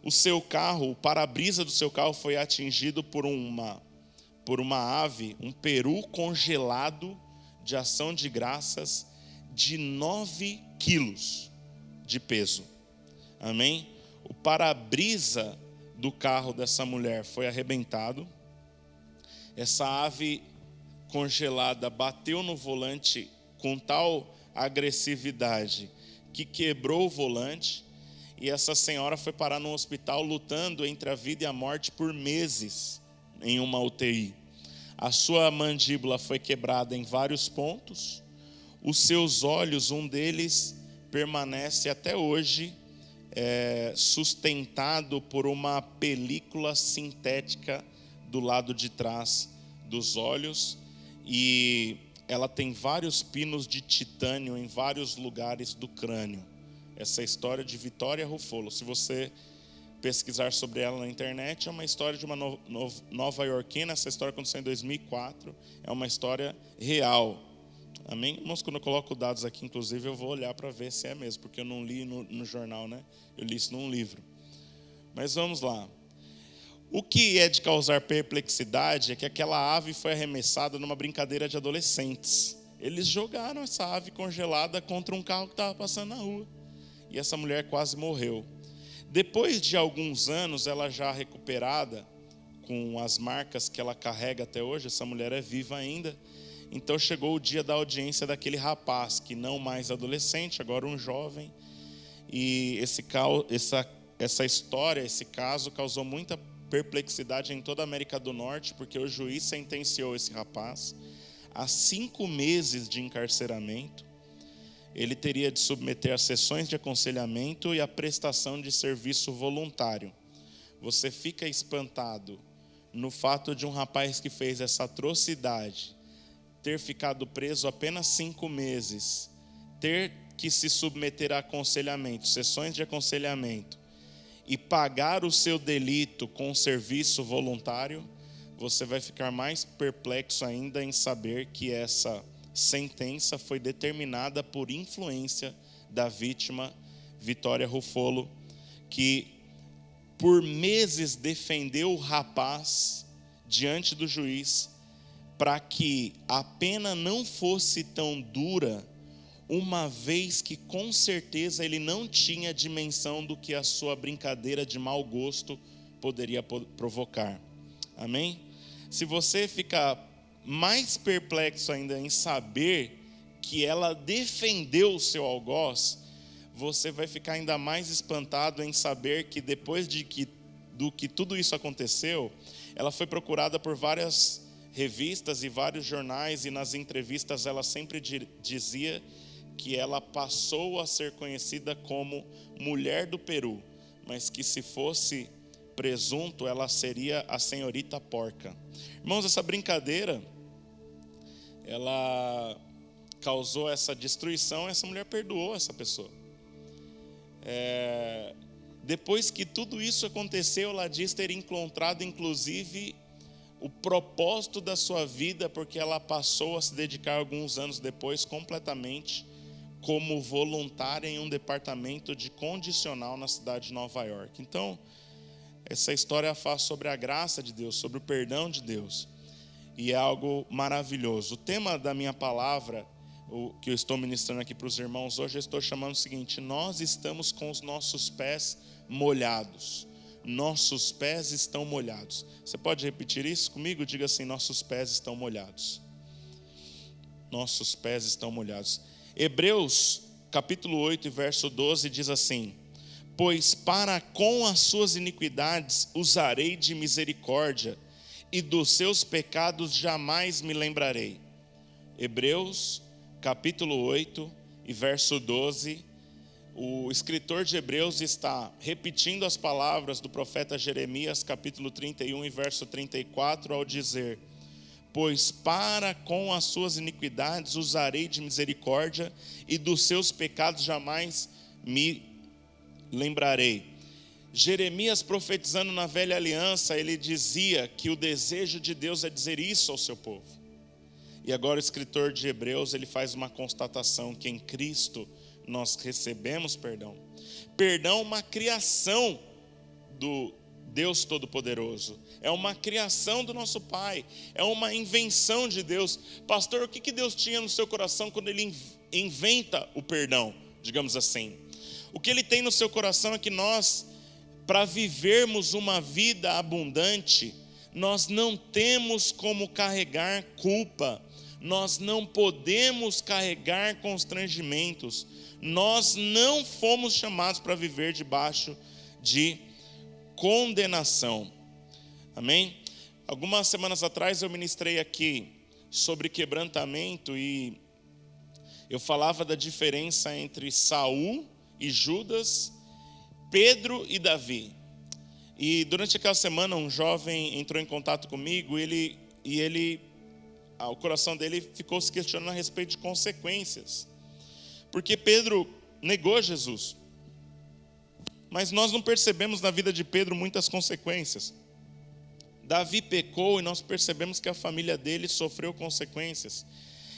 o para-brisa do seu carro foi atingido por uma ave, um peru congelado de ação de graças de 9 quilos de peso. Amém? O para-brisa do carro dessa mulher foi arrebentado. Essa ave congelada bateu no volante com tal agressividade que quebrou o volante. E essa senhora foi parar no hospital lutando entre a vida e a morte por meses em uma UTI. A sua mandíbula foi quebrada em vários pontos. Os seus olhos, um deles permanece até hoje sustentado por uma película sintética do lado de trás dos olhos. E ela tem vários pinos de titânio em vários lugares do crânio. Essa história de Victoria Ruvolo, se você pesquisar sobre ela na internet, é uma história de uma nova-iorquina. Essa história aconteceu em 2004, é uma história real. Amém? Irmãos, quando eu coloco dados aqui, inclusive, eu vou olhar para ver se é mesmo, porque eu não li no jornal, né? Eu li isso num livro. Mas vamos lá. O que é de causar perplexidade é que aquela ave foi arremessada numa brincadeira de adolescentes. Eles jogaram essa ave congelada contra um carro que estava passando na rua. E essa mulher quase morreu. Depois de alguns anos, ela já recuperada, com as marcas que ela carrega até hoje, essa mulher é viva ainda. Então chegou o dia da audiência daquele rapaz, que não mais adolescente, agora um jovem. E essa história, esse caso, causou muita perplexidade em toda a América do Norte, porque o juiz sentenciou esse rapaz a 5 meses de encarceramento. Ele teria de submeter a sessões de aconselhamento e a prestação de serviço voluntário. Você fica espantado no fato de um rapaz que fez essa atrocidade ter ficado preso apenas 5 meses, ter que se submeter a aconselhamento, sessões de aconselhamento, e pagar o seu delito com serviço voluntário, você vai ficar mais perplexo ainda em saber que essa sentença foi determinada por influência da vítima, Vitória Ruffolo, que por meses defendeu o rapaz diante do juiz para que a pena não fosse tão dura, uma vez que com certeza ele não tinha dimensão do que a sua brincadeira de mau gosto poderia provocar. Amém? Se você ficar mais perplexo ainda em saber que ela defendeu o seu algoz, você vai ficar ainda mais espantado em saber que depois do que tudo isso aconteceu, ela foi procurada por várias revistas e vários jornais, e nas entrevistas ela sempre dizia que ela passou a ser conhecida como Mulher do Peru, mas que se fosse presunto, ela seria a Senhorita Porca. Irmãos, essa brincadeira, ela causou essa destruição, essa mulher perdoou essa pessoa. Depois que tudo isso aconteceu, ela diz ter encontrado inclusive o propósito da sua vida, porque ela passou a se dedicar alguns anos depois completamente como voluntária em um departamento de condicional na cidade de Nova York. Então, essa história fala sobre a graça de Deus, sobre o perdão de Deus, e é algo maravilhoso. O tema da minha palavra, o que eu estou ministrando aqui para os irmãos hoje, eu estou chamando o seguinte: nós estamos com os nossos pés molhados. Nossos pés estão molhados. Você pode repetir isso comigo? Diga assim: nossos pés estão molhados. Nossos pés estão molhados. Hebreus capítulo 8, verso 12 diz assim: pois para com as suas iniquidades usarei de misericórdia, e dos seus pecados jamais me lembrarei. Hebreus capítulo 8 e verso 12, o escritor de Hebreus está repetindo as palavras do profeta Jeremias, capítulo 31 e verso 34, ao dizer: pois para com as suas iniquidades usarei de misericórdia, e dos seus pecados jamais me lembrarei. Jeremias, profetizando na velha aliança, ele dizia que o desejo de Deus é dizer isso ao seu povo. E agora o escritor de Hebreus, ele faz uma constatação que em Cristo nós recebemos perdão. Perdão é uma criação do Deus Todo-Poderoso. É uma criação do nosso Pai. É uma invenção de Deus. Pastor, o que Deus tinha no seu coração quando Ele inventa o perdão, digamos assim? O que Ele tem no seu coração é que nós, para vivermos uma vida abundante, nós não temos como carregar culpa. Nós não podemos carregar constrangimentos. Nós não fomos chamados para viver debaixo de condenação. Amém? Algumas semanas atrás eu ministrei aqui sobre quebrantamento e eu falava da diferença entre Saul e Judas, Pedro e Davi. E durante aquela semana um jovem entrou em contato comigo e o coração dele ficou se questionando a respeito de consequências. Porque Pedro negou Jesus. Mas nós não percebemos na vida de Pedro muitas consequências. Davi pecou e nós percebemos que a família dele sofreu consequências.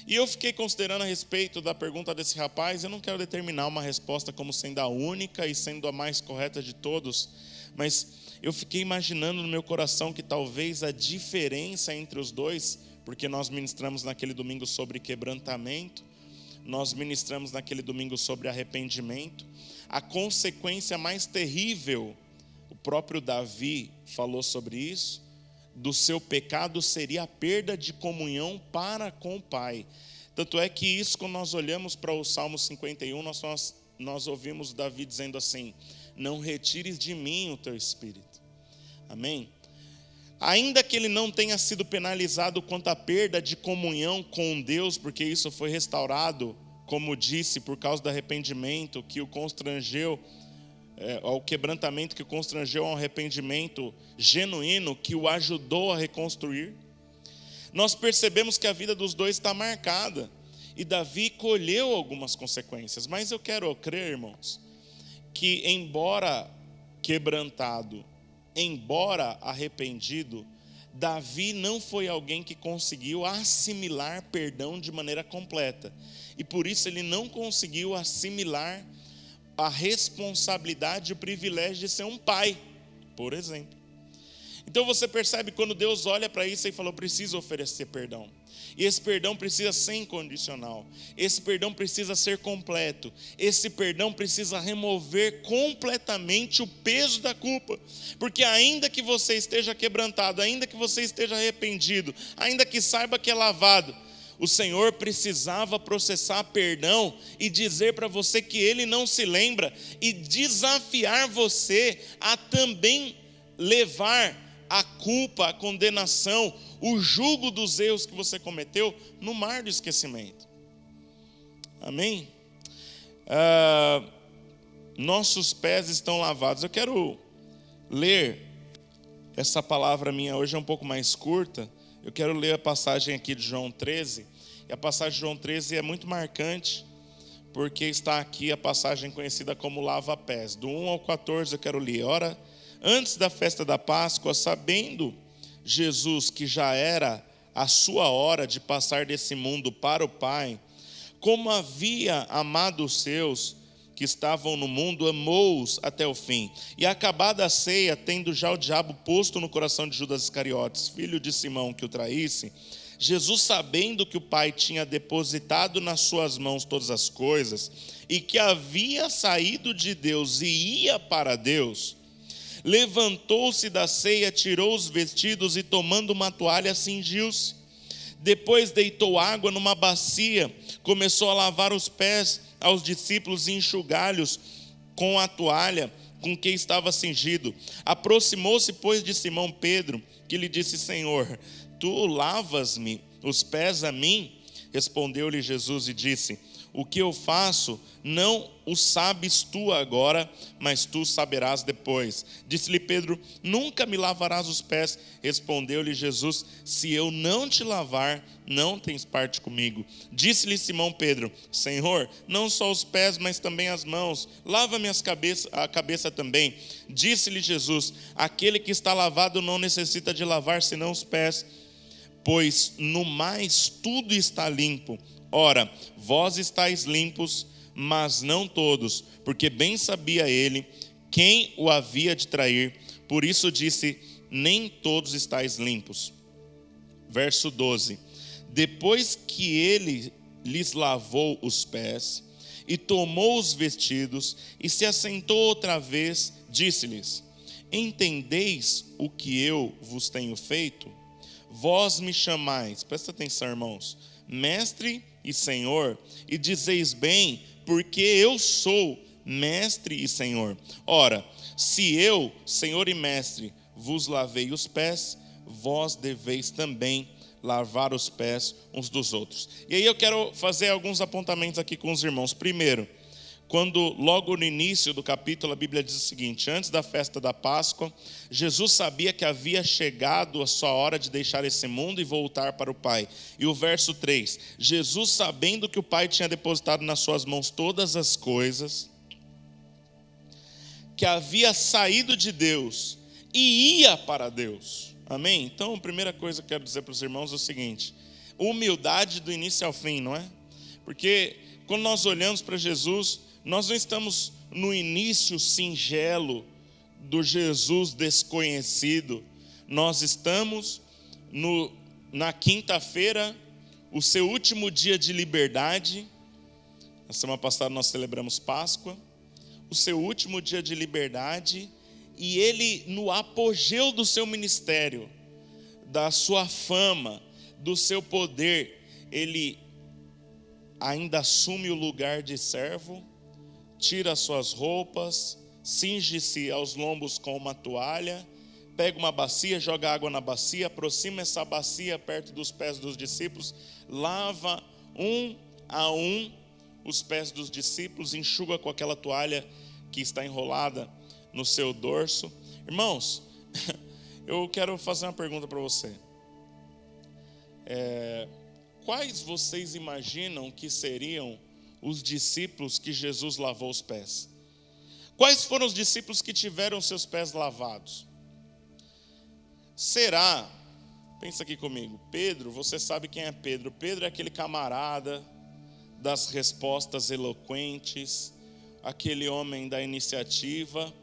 E eu fiquei considerando a respeito da pergunta desse rapaz. Eu não quero determinar uma resposta como sendo a única e sendo a mais correta de todos, mas eu fiquei imaginando no meu coração que talvez a diferença entre os dois, porque nós ministramos naquele domingo sobre quebrantamento, nós ministramos naquele domingo sobre arrependimento, a consequência mais terrível, o próprio Davi falou sobre isso, do seu pecado seria a perda de comunhão para com o Pai. Tanto é que isso, quando nós olhamos para o Salmo 51, nós ouvimos Davi dizendo assim: não retires de mim o teu espírito. Amém? Ainda que ele não tenha sido penalizado quanto à perda de comunhão com Deus, porque isso foi restaurado, como disse, por causa do arrependimento que o constrangeu, ao quebrantamento que o constrangeu ao arrependimento genuíno, que o ajudou a reconstruir. Nós percebemos que a vida dos dois está marcada. E Davi colheu algumas consequências. Mas eu quero crer, irmãos, que embora quebrantado, embora arrependido, Davi não foi alguém que conseguiu assimilar perdão de maneira completa. E por isso ele não conseguiu assimilar a responsabilidade e o privilégio de ser um pai, por exemplo. Então você percebe quando Deus olha para isso e fala: eu preciso oferecer perdão. E esse perdão precisa ser incondicional. Esse perdão precisa ser completo. Esse perdão precisa remover completamente o peso da culpa. Porque ainda que você esteja quebrantado, ainda que você esteja arrependido, ainda que saiba que é lavado, o Senhor precisava processar perdão e dizer para você que Ele não se lembra e desafiar você a também levar a culpa, a condenação, o jugo dos erros que você cometeu no mar do esquecimento. Amém? Nossos pés estão lavados. Eu quero ler essa palavra minha hoje, é um pouco mais curta. Eu quero ler a passagem aqui de João 13. E a passagem de João 13 é muito marcante, porque está aqui a passagem conhecida como lava-pés. Do 1 ao 14 eu quero ler. Ora, antes da festa da Páscoa, sabendo Jesus que já era a sua hora de passar desse mundo para o Pai, como havia amado os seus que estavam no mundo, amou-os até o fim. E acabada a ceia, tendo já o diabo posto no coração de Judas Iscariotes, filho de Simão, que o traísse, Jesus, sabendo que o Pai tinha depositado nas suas mãos todas as coisas, e que havia saído de Deus e ia para Deus, levantou-se da ceia, tirou os vestidos e, tomando uma toalha, cingiu-se. Depois deitou água numa bacia, começou a lavar os pés aos discípulos e enxugá-los com a toalha com que estava cingido. Aproximou-se, pois, de Simão Pedro, que lhe disse: Senhor, tu lavas-me os pés a mim? Respondeu-lhe Jesus e disse: o que eu faço não o sabes tu agora, mas tu saberás depois. Disse-lhe Pedro: nunca me lavarás os pés. Respondeu-lhe Jesus: se eu não te lavar, não tens parte comigo. Disse-lhe Simão Pedro: Senhor, não só os pés, mas também as mãos. Lava-me a cabeça também. Disse-lhe Jesus: aquele que está lavado não necessita de lavar senão os pés, pois no mais tudo está limpo. Ora, vós estáis limpos, mas não todos, porque bem sabia ele quem o havia de trair. Por isso disse: nem todos estáis limpos. Verso 12. Depois que ele lhes lavou os pés e tomou os vestidos e se assentou outra vez, disse-lhes: entendeis o que eu vos tenho feito? Vós me chamais, presta atenção, irmãos, mestre e Senhor, e dizeis bem, porque eu sou mestre e Senhor. Ora, se eu, Senhor e mestre, vos lavei os pés, vós deveis também lavar os pés uns dos outros. E aí eu quero fazer alguns apontamentos aqui com os irmãos. Primeiro, quando logo no início do capítulo a Bíblia diz o seguinte: antes da festa da Páscoa, Jesus sabia que havia chegado a sua hora de deixar esse mundo e voltar para o Pai. E o verso 3, Jesus, sabendo que o Pai tinha depositado nas suas mãos todas as coisas, que havia saído de Deus e ia para Deus. Amém? Então a primeira coisa que eu quero dizer para os irmãos é o seguinte: humildade do início ao fim, não é? Porque quando nós olhamos para Jesus, nós não estamos no início singelo do Jesus desconhecido. Nós estamos na quinta-feira, o seu último dia de liberdade. Na semana passada nós celebramos Páscoa. O seu último dia de liberdade. E ele, no apogeu do seu ministério, da sua fama, do seu poder, ele ainda assume o lugar de servo, tira as suas roupas, cinge-se aos lombos com uma toalha, pega uma bacia, joga água na bacia, aproxima essa bacia perto dos pés dos discípulos, lava um a um os pés dos discípulos, enxuga com aquela toalha que está enrolada no seu dorso. Irmãos, eu quero fazer uma pergunta para você. quais vocês imaginam que seriam os discípulos que Jesus lavou os pés? Quais foram os discípulos que tiveram seus pés lavados? Será, pensa aqui comigo, Pedro, você sabe quem é Pedro? Pedro é aquele camarada das respostas eloquentes, aquele homem da iniciativa,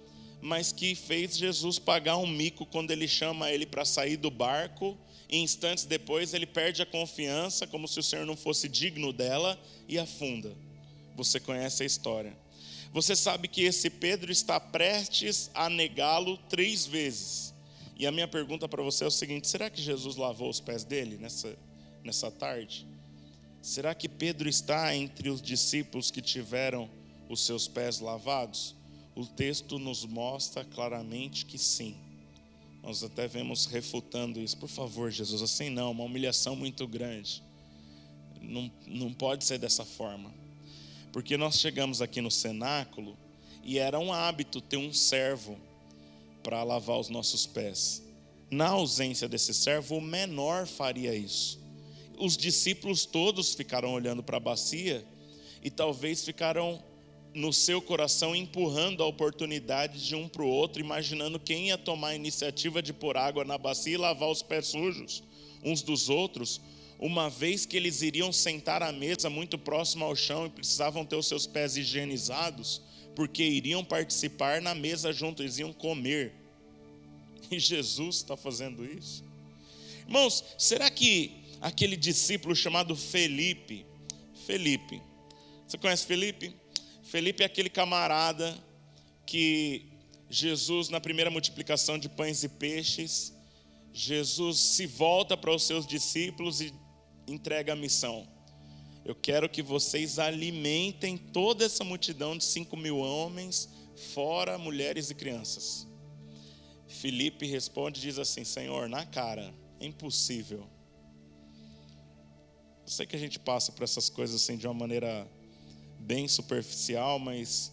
mas que fez Jesus pagar um mico quando ele chama ele para sair do barco, e instantes depois ele perde a confiança, como se o Senhor não fosse digno dela, e afunda. Você conhece a história. Você sabe que esse Pedro está prestes a negá-lo 3 vezes. E a minha pergunta para você é o seguinte: será que Jesus lavou os pés dele nessa tarde? Será que Pedro está entre os discípulos que tiveram os seus pés lavados? O texto nos mostra claramente que sim. Nós até vemos refutando isso. Por favor, Jesus, assim não, uma humilhação muito grande. Não pode ser dessa forma. Porque nós chegamos aqui no cenáculo e era um hábito ter um servo para lavar os nossos pés. Na ausência desse servo, o menor faria isso. Os discípulos todos ficaram olhando para a bacia e talvez ficaram no seu coração empurrando a oportunidade de um para o outro, imaginando quem ia tomar a iniciativa de pôr água na bacia e lavar os pés sujos uns dos outros, uma vez que eles iriam sentar à mesa muito próximo ao chão e precisavam ter os seus pés higienizados, porque iriam participar na mesa junto, eles iam comer. E Jesus está fazendo isso. Irmãos, será que aquele discípulo chamado Felipe, você conhece Felipe? Felipe é aquele camarada que Jesus, na primeira multiplicação de pães e peixes, Jesus se volta para os seus discípulos e entrega a missão. Eu quero que vocês alimentem toda essa multidão de 5.000 homens, fora mulheres e crianças. Felipe responde e diz assim: Senhor, na cara, é impossível. Eu sei que a gente passa por essas coisas assim de uma maneira bem superficial, mas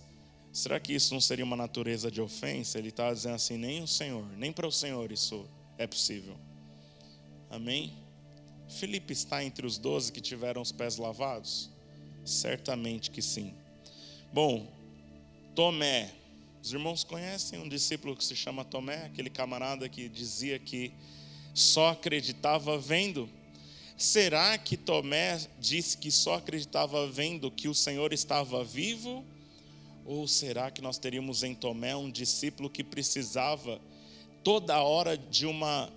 será que isso não seria uma natureza de ofensa? Ele está dizendo assim: nem para o Senhor isso é possível. Amém? Felipe está entre os 12 que tiveram os pés lavados? Certamente que sim. Bom, Tomé, os irmãos conhecem um discípulo que se chama Tomé, aquele camarada que dizia que só acreditava vendo? Será que Tomé disse que só acreditava vendo que o Senhor estava vivo? Ou será que nós teríamos em Tomé um discípulo que precisava toda hora de uma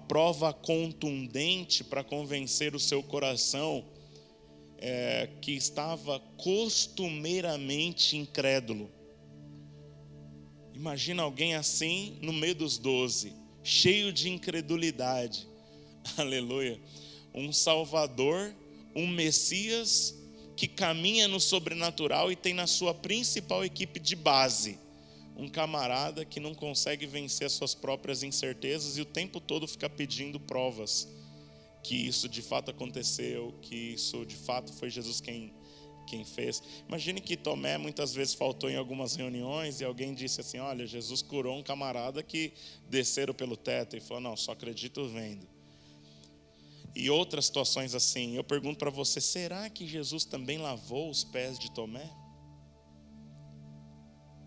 prova contundente para convencer o seu coração, que estava costumeiramente incrédulo? Imagina alguém assim no meio dos 12, cheio de incredulidade. Aleluia. Um Salvador, um Messias que caminha no sobrenatural e tem na sua principal equipe de base um camarada que não consegue vencer as suas próprias incertezas e o tempo todo fica pedindo provas que isso de fato aconteceu, que isso de fato foi Jesus quem fez. Imagine que Tomé muitas vezes faltou em algumas reuniões e alguém disse assim: olha, Jesus curou um camarada que desceram pelo teto, e falou: não, só acredito vendo. E outras situações assim. Eu pergunto para você: será que Jesus também lavou os pés de Tomé?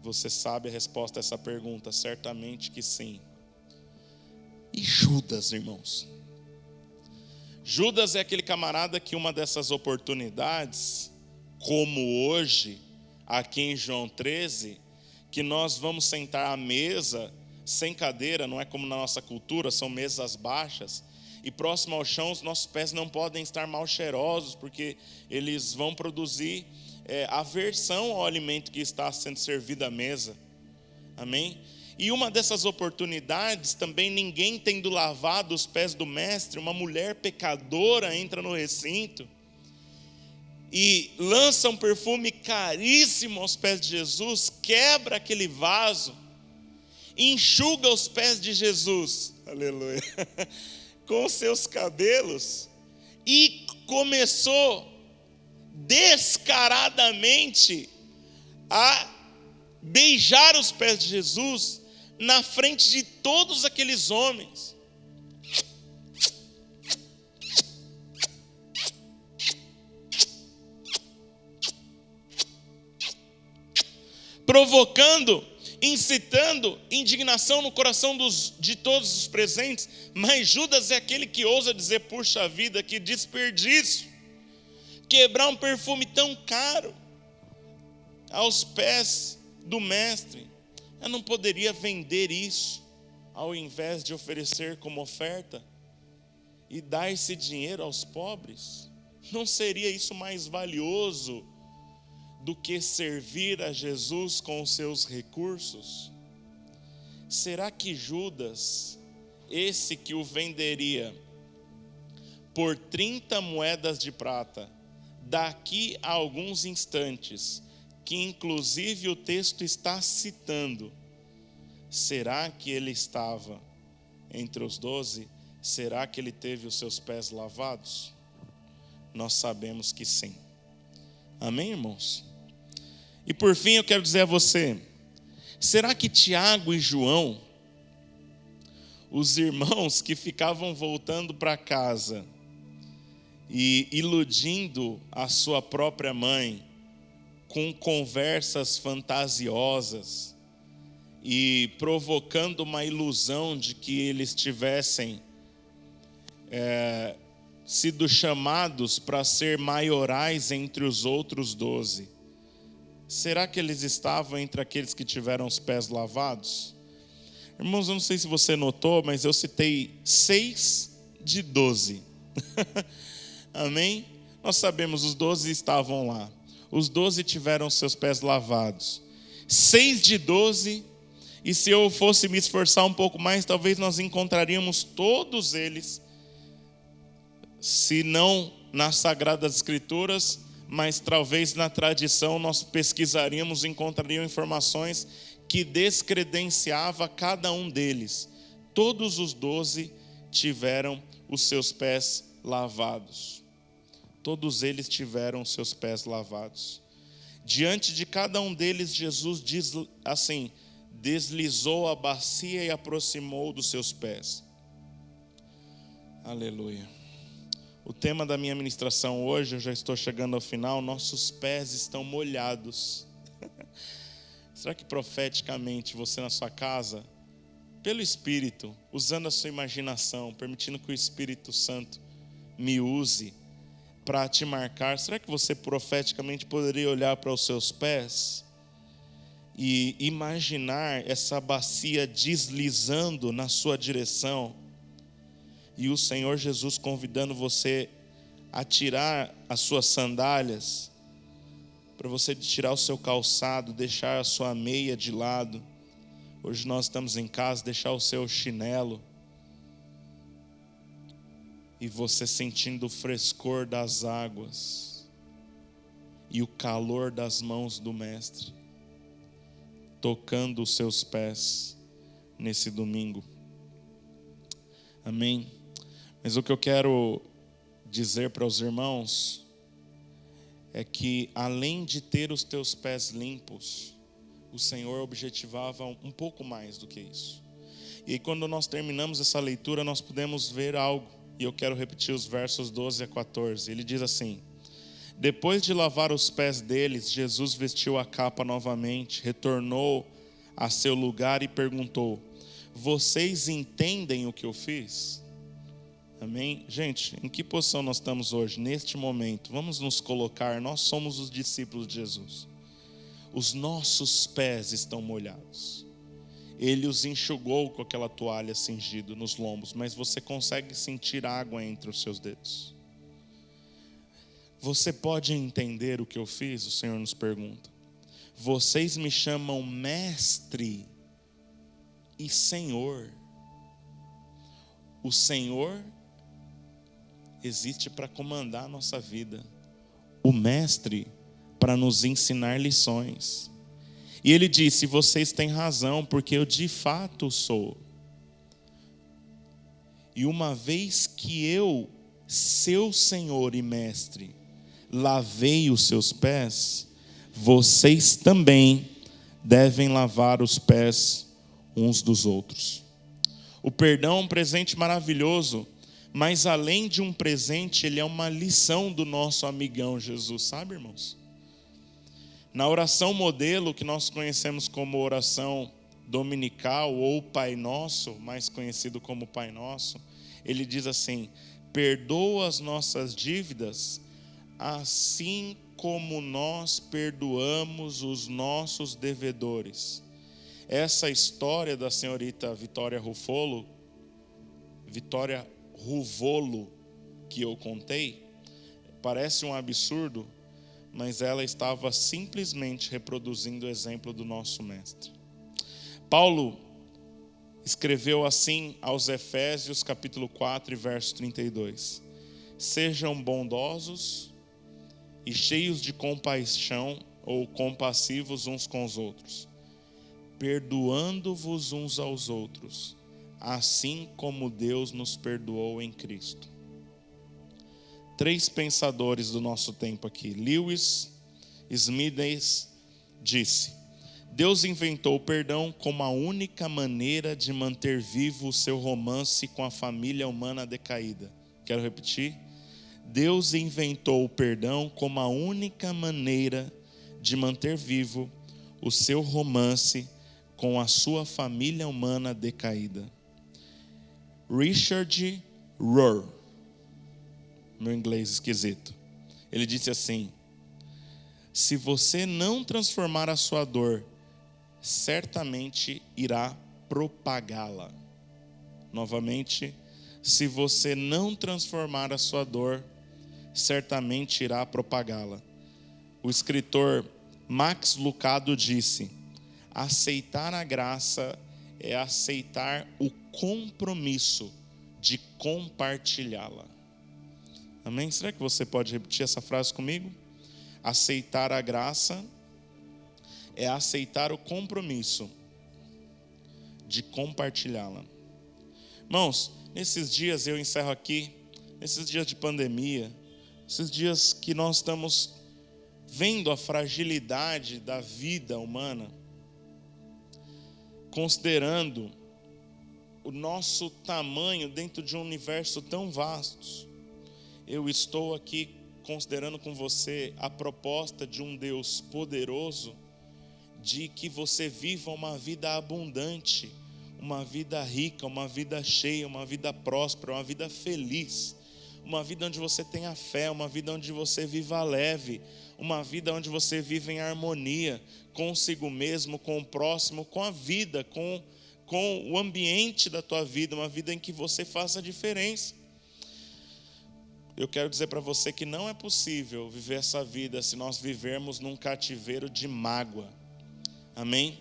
Você sabe a resposta a essa pergunta? Certamente que sim. E Judas, irmãos? Judas é aquele camarada que uma dessas oportunidades, como hoje, aqui em João 13, que nós vamos sentar à mesa, sem cadeira, não é como na nossa cultura, são mesas baixas, e próximo ao chão os nossos pés não podem estar mal cheirosos, porque eles vão produzir aversão ao alimento que está sendo servido à mesa. Amém? E uma dessas oportunidades, também ninguém tendo lavado os pés do mestre, uma mulher pecadora entra no recinto e lança um perfume caríssimo aos pés de Jesus, quebra aquele vaso, enxuga os pés de Jesus, aleluia, com os seus cabelos, e começou descaradamente a beijar os pés de Jesus na frente de todos aqueles homens. provocando, incitando indignação no coração de todos os presentes. Mas Judas é aquele que ousa dizer: puxa vida, que desperdício, quebrar um perfume tão caro aos pés do mestre. Eu não poderia vender isso ao invés de oferecer como oferta e dar esse dinheiro aos pobres? Não seria isso mais valioso do que servir a Jesus com os seus recursos? Será que Judas, esse que o venderia por 30 moedas de prata, daqui a alguns instantes, que inclusive o texto está citando, será que ele estava entre os 12? Será que ele teve os seus pés lavados? Nós sabemos que sim. Amém, irmãos? E por fim eu quero dizer a você, será que Tiago e João, os irmãos que ficavam voltando para casa e iludindo a sua própria mãe com conversas fantasiosas e provocando uma ilusão de que eles tivessem sido chamados para ser maiorais entre os outros 12, será que eles estavam entre aqueles que tiveram os pés lavados? Irmãos, eu não sei se você notou, mas eu citei 6 de 12. Amém? Nós sabemos, os 12 estavam lá. Os 12 tiveram seus pés lavados. 6 de 12, e se eu fosse me esforçar um pouco mais, talvez nós encontraríamos todos eles, se não nas Sagradas Escrituras, mas talvez na tradição nós pesquisaríamos e encontraríamos informações que descredenciava cada um deles. Todos os 12 tiveram os seus pés lavados. Todos eles tiveram os seus pés lavados. Diante de cada um deles, Jesus deslizou a bacia e aproximou dos seus pés. Aleluia. O tema da minha ministração hoje, eu já estou chegando ao final, nossos pés estão molhados. Será que profeticamente você na sua casa, pelo Espírito, usando a sua imaginação, permitindo que o Espírito Santo me use para te marcar, será que você profeticamente poderia olhar para os seus pés e imaginar essa bacia deslizando na sua direção e o Senhor Jesus convidando você a tirar as suas sandálias, para você tirar o seu calçado, deixar a sua meia de lado? Hoje nós estamos em casa, deixar o seu chinelo, e você sentindo o frescor das águas e o calor das mãos do Mestre, tocando os seus pés nesse domingo. Amém? Mas o que eu quero dizer para os irmãos é que, além de ter os teus pés limpos, o Senhor objetivava um pouco mais do que isso. E aí, quando nós terminamos essa leitura, nós podemos ver algo. E eu quero repetir os versos 12 a 14. Ele diz assim: depois de lavar os pés deles, Jesus vestiu a capa novamente, retornou a seu lugar e perguntou: vocês entendem o que eu fiz? Amém? Gente, em que posição nós estamos hoje? Neste momento, vamos nos colocar, nós somos os discípulos de Jesus. Os nossos pés estão molhados. Ele os enxugou com aquela toalha cingida nos lombos, mas você consegue sentir água entre os seus dedos. Você pode entender o que eu fiz? O Senhor nos pergunta. Vocês me chamam mestre e Senhor. O Senhor existe para comandar a nossa vida. O mestre para nos ensinar lições. E ele disse: vocês têm razão, porque eu de fato sou. E uma vez que eu, seu Senhor e Mestre, lavei os seus pés, vocês também devem lavar os pés uns dos outros. O perdão é um presente maravilhoso, mas além de um presente, ele é uma lição do nosso amigão Jesus, sabe, irmãos? Na oração modelo, que nós conhecemos como oração dominical ou Pai Nosso, mais conhecido como Pai Nosso, ele diz assim: perdoa as nossas dívidas, assim como nós perdoamos os nossos devedores. Essa história da senhorita Vitória Ruvolo, que eu contei, parece um absurdo, mas ela estava simplesmente reproduzindo o exemplo do nosso mestre. Paulo escreveu assim aos Efésios, capítulo 4, verso 32. Sejam bondosos e cheios de compaixão, ou compassivos uns com os outros, perdoando-vos uns aos outros, assim como Deus nos perdoou em Cristo. 3 pensadores do nosso tempo aqui. Lewis Smedes disse: Deus inventou o perdão como a única maneira de manter vivo o seu romance com a família humana decaída. Quero repetir. Deus inventou o perdão como a única maneira de manter vivo o seu romance com a sua família humana decaída. Richard Rohr, meu inglês esquisito, ele disse assim: se você não transformar a sua dor, certamente irá propagá-la. Novamente, se você não transformar a sua dor, certamente irá propagá-la. O escritor Max Lucado disse: aceitar a graça é aceitar o compromisso de compartilhá-la. Amém? Será que você pode repetir essa frase comigo? Aceitar a graça é aceitar o compromisso de compartilhá-la. Irmãos, nesses dias eu encerro aqui, nesses dias de pandemia, esses dias que nós estamos vendo a fragilidade da vida humana, considerando o nosso tamanho dentro de um universo tão vasto, eu estou aqui considerando com você a proposta de um Deus poderoso de que você viva uma vida abundante, uma vida rica, uma vida cheia, uma vida próspera, uma vida feliz, uma vida onde você tenha fé, uma vida onde você viva leve, uma vida onde você vive em harmonia consigo mesmo, com o próximo, com a vida, com o ambiente da tua vida, uma vida em que você faça a diferença. Eu quero dizer para você que não é possível viver essa vida se nós vivermos num cativeiro de mágoa. Amém?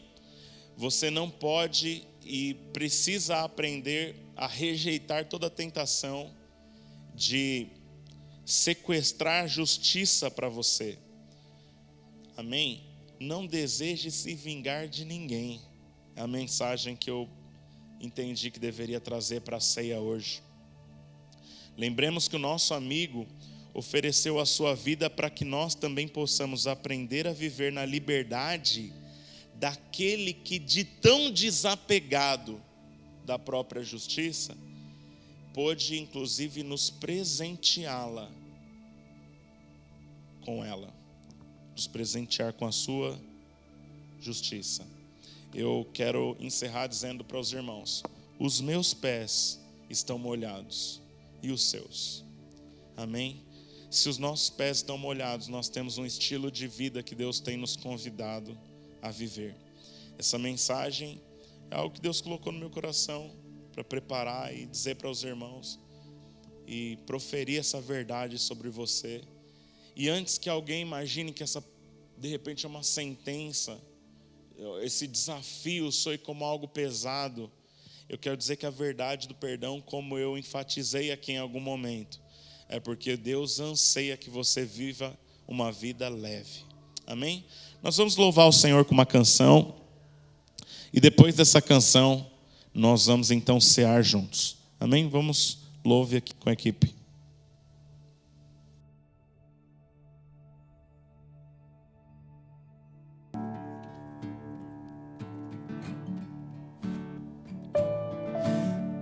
Você não pode e precisa aprender a rejeitar toda a tentação de sequestrar justiça para você. Amém? Não deseje se vingar de ninguém. É a mensagem que eu entendi que deveria trazer para a ceia hoje. Lembremos que o nosso amigo ofereceu a sua vida para que nós também possamos aprender a viver na liberdade daquele que, de tão desapegado da própria justiça, pôde inclusive nos presenteá-la com ela, nos presentear com a sua justiça. Eu quero encerrar dizendo para os irmãos: os meus pés estão molhados e os seus. Amém? Se os nossos pés estão molhados, nós temos um estilo de vida que Deus tem nos convidado a viver. Essa mensagem é algo que Deus colocou no meu coração para preparar e dizer para os irmãos e proferir essa verdade sobre você. E antes que alguém imagine que essa de repente é uma sentença, esse desafio soe como algo pesado, eu quero dizer que a verdade do perdão, como eu enfatizei aqui em algum momento, é porque Deus anseia que você viva uma vida leve. Amém? Nós vamos louvar o Senhor com uma canção, e depois dessa canção, nós vamos então cear juntos. Amém? Vamos louvar aqui com a equipe.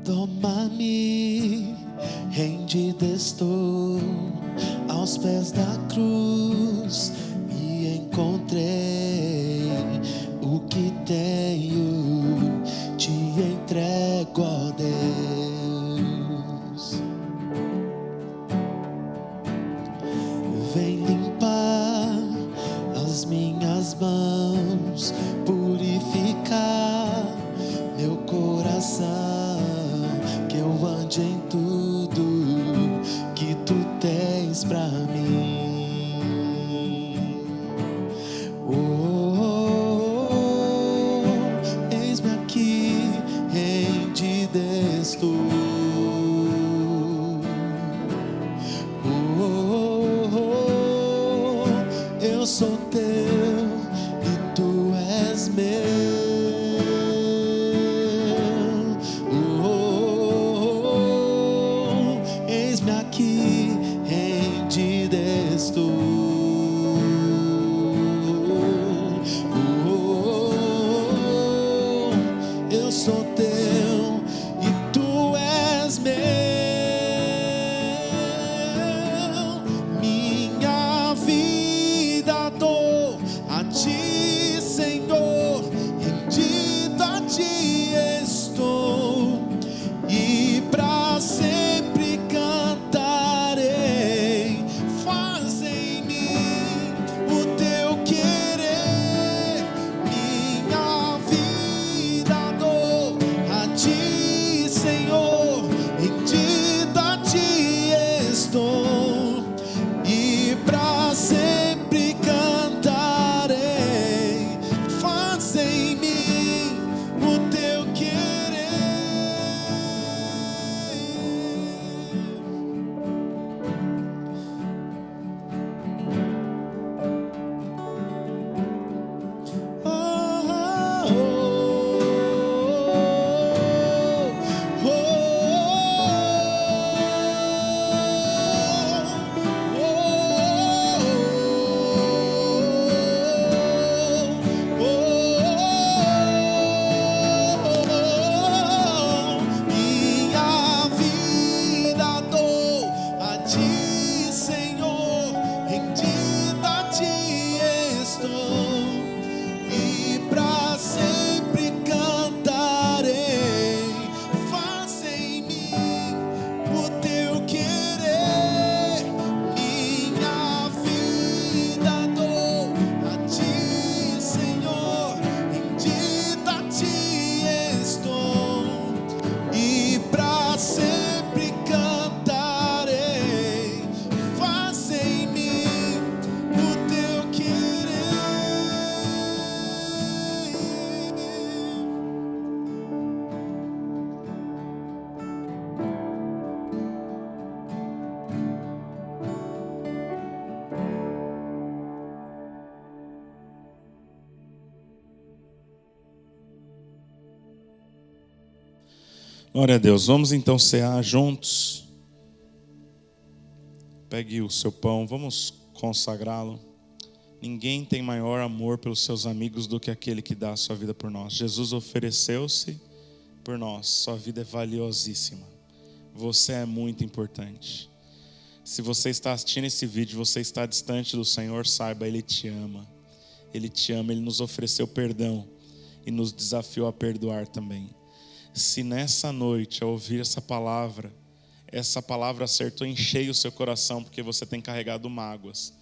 Toma-me, rendido estou aos pés da cruz, e encontrei o que tenho te entrego, ó Deus. Vem limpar as minhas mãos, purificar meu coração, que eu ande em tudo que tu tens pra mim. Eis-me aqui, rendido estou. Eu sou teu e tu és meu. Eis-me aqui, rendido estou. Eu sou teu e tu és meu. Minha vida dou a ti, Senhor, rendido a ti estou, e pra sempre cantarei. Faz em mim o teu querer. Minha vida dou a ti, Senhor, rendido a ti estou, e pra sempre cantarei. Faz em mim o teu querer. Minha vida dou a ti, Senhor, rendido a ti estou, e pra sempre cantarei. Faz em mim o teu querer. Minha vida dou a ti, Senhor, rendido a ti estou, e pra sempre cantarei. Faz em mim o teu querer. Glória a Deus. Vamos então cear juntos. Pegue o seu pão, vamos consagrá-lo. Ninguém tem maior amor pelos seus amigos do que aquele que dá a sua vida por nós. Jesus ofereceu-se por nós. Sua vida é valiosíssima. Você é muito importante. Se você está assistindo esse vídeo, você está distante do Senhor, saiba, Ele te ama. Ele te ama, Ele nos ofereceu perdão e nos desafiou a perdoar também. Se nessa noite, ao ouvir essa palavra acertou em cheio o seu coração, porque você tem carregado mágoas.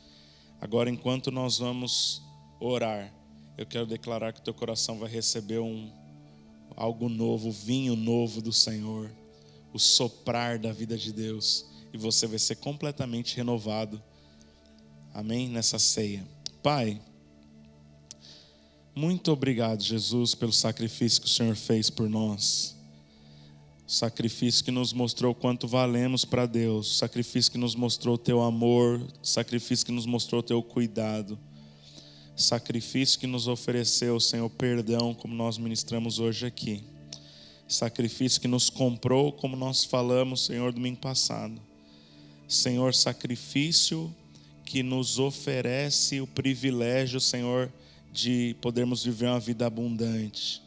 Agora, enquanto nós vamos orar, eu quero declarar que o teu coração vai receber algo novo, o vinho novo do Senhor, o soprar da vida de Deus, e você vai ser completamente renovado. Amém? Nessa ceia. Pai, muito obrigado, Jesus, pelo sacrifício que o Senhor fez por nós. Sacrifício que nos mostrou quanto valemos para Deus. Sacrifício que nos mostrou o teu amor. Sacrifício que nos mostrou o teu cuidado. Sacrifício que nos ofereceu, Senhor, perdão, como nós ministramos hoje aqui. Sacrifício que nos comprou, como nós falamos, Senhor, domingo passado. Senhor, sacrifício que nos oferece o privilégio, Senhor, de podermos viver uma vida abundante.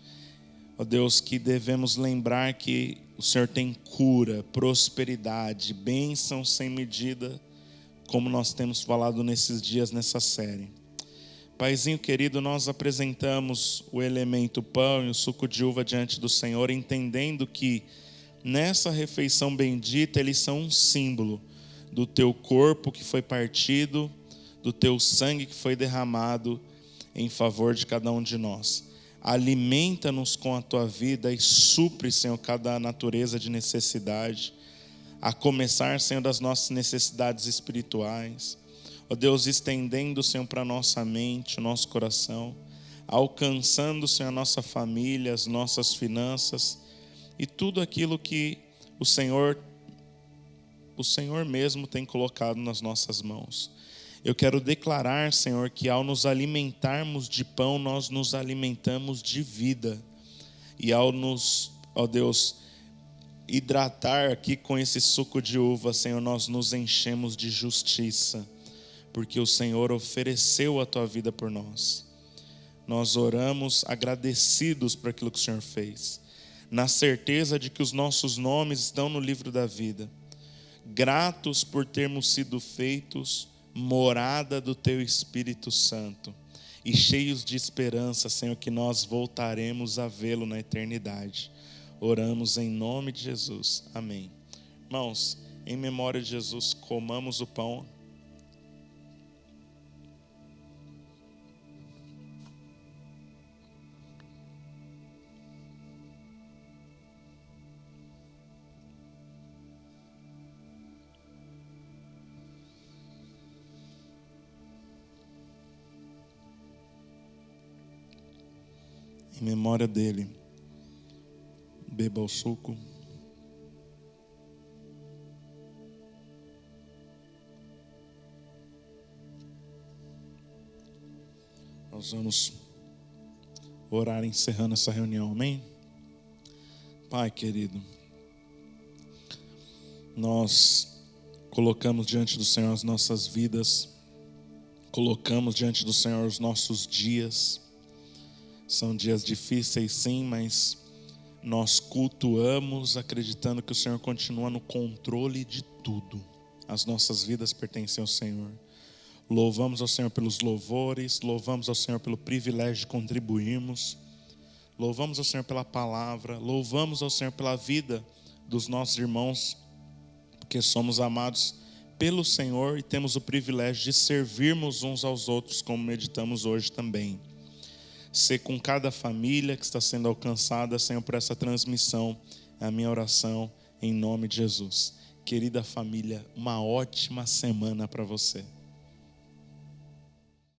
Ó Deus, que devemos lembrar que o Senhor tem cura, prosperidade, bênção sem medida, como nós temos falado nesses dias, nessa série. Paizinho querido, nós apresentamos o elemento pão e o suco de uva diante do Senhor, entendendo que nessa refeição bendita eles são um símbolo do teu corpo que foi partido, do teu sangue que foi derramado em favor de cada um de nós. Alimenta-nos com a tua vida e supre, Senhor, cada natureza de necessidade, a começar, Senhor, das nossas necessidades espirituais. Ó Deus, estendendo, Senhor, para a nossa mente, o nosso coração, alcançando, Senhor, a nossa família, as nossas finanças e tudo aquilo que o Senhor mesmo tem colocado nas nossas mãos. Eu quero declarar, Senhor, que ao nos alimentarmos de pão, nós nos alimentamos de vida. E ao nos, ó Deus, hidratar aqui com esse suco de uva, Senhor, nós nos enchemos de justiça, porque o Senhor ofereceu a tua vida por nós. Nós oramos agradecidos por aquilo que o Senhor fez, na certeza de que os nossos nomes estão no livro da vida, gratos por termos sido feitos morada do teu Espírito Santo e cheios de esperança, Senhor, que nós voltaremos a vê-lo na eternidade. Oramos em nome de Jesus. Amém. Irmãos, em memória de Jesus, comamos o pão. Em memória dele, beba o suco. Nós vamos orar encerrando essa reunião, amém? Pai querido, nós colocamos diante do Senhor as nossas vidas, colocamos diante do Senhor os nossos dias. São dias difíceis, sim, mas nós cultuamos acreditando que o Senhor continua no controle de tudo. As nossas vidas pertencem ao Senhor. Louvamos ao Senhor pelos louvores, louvamos ao Senhor pelo privilégio de contribuirmos, louvamos ao Senhor pela palavra, louvamos ao Senhor pela vida dos nossos irmãos, porque somos amados pelo Senhor e temos o privilégio de servirmos uns aos outros, como meditamos hoje também. Ser com cada família que está sendo alcançada, Senhor, por essa transmissão, é a minha oração em nome de Jesus. Querida família, uma ótima semana para você.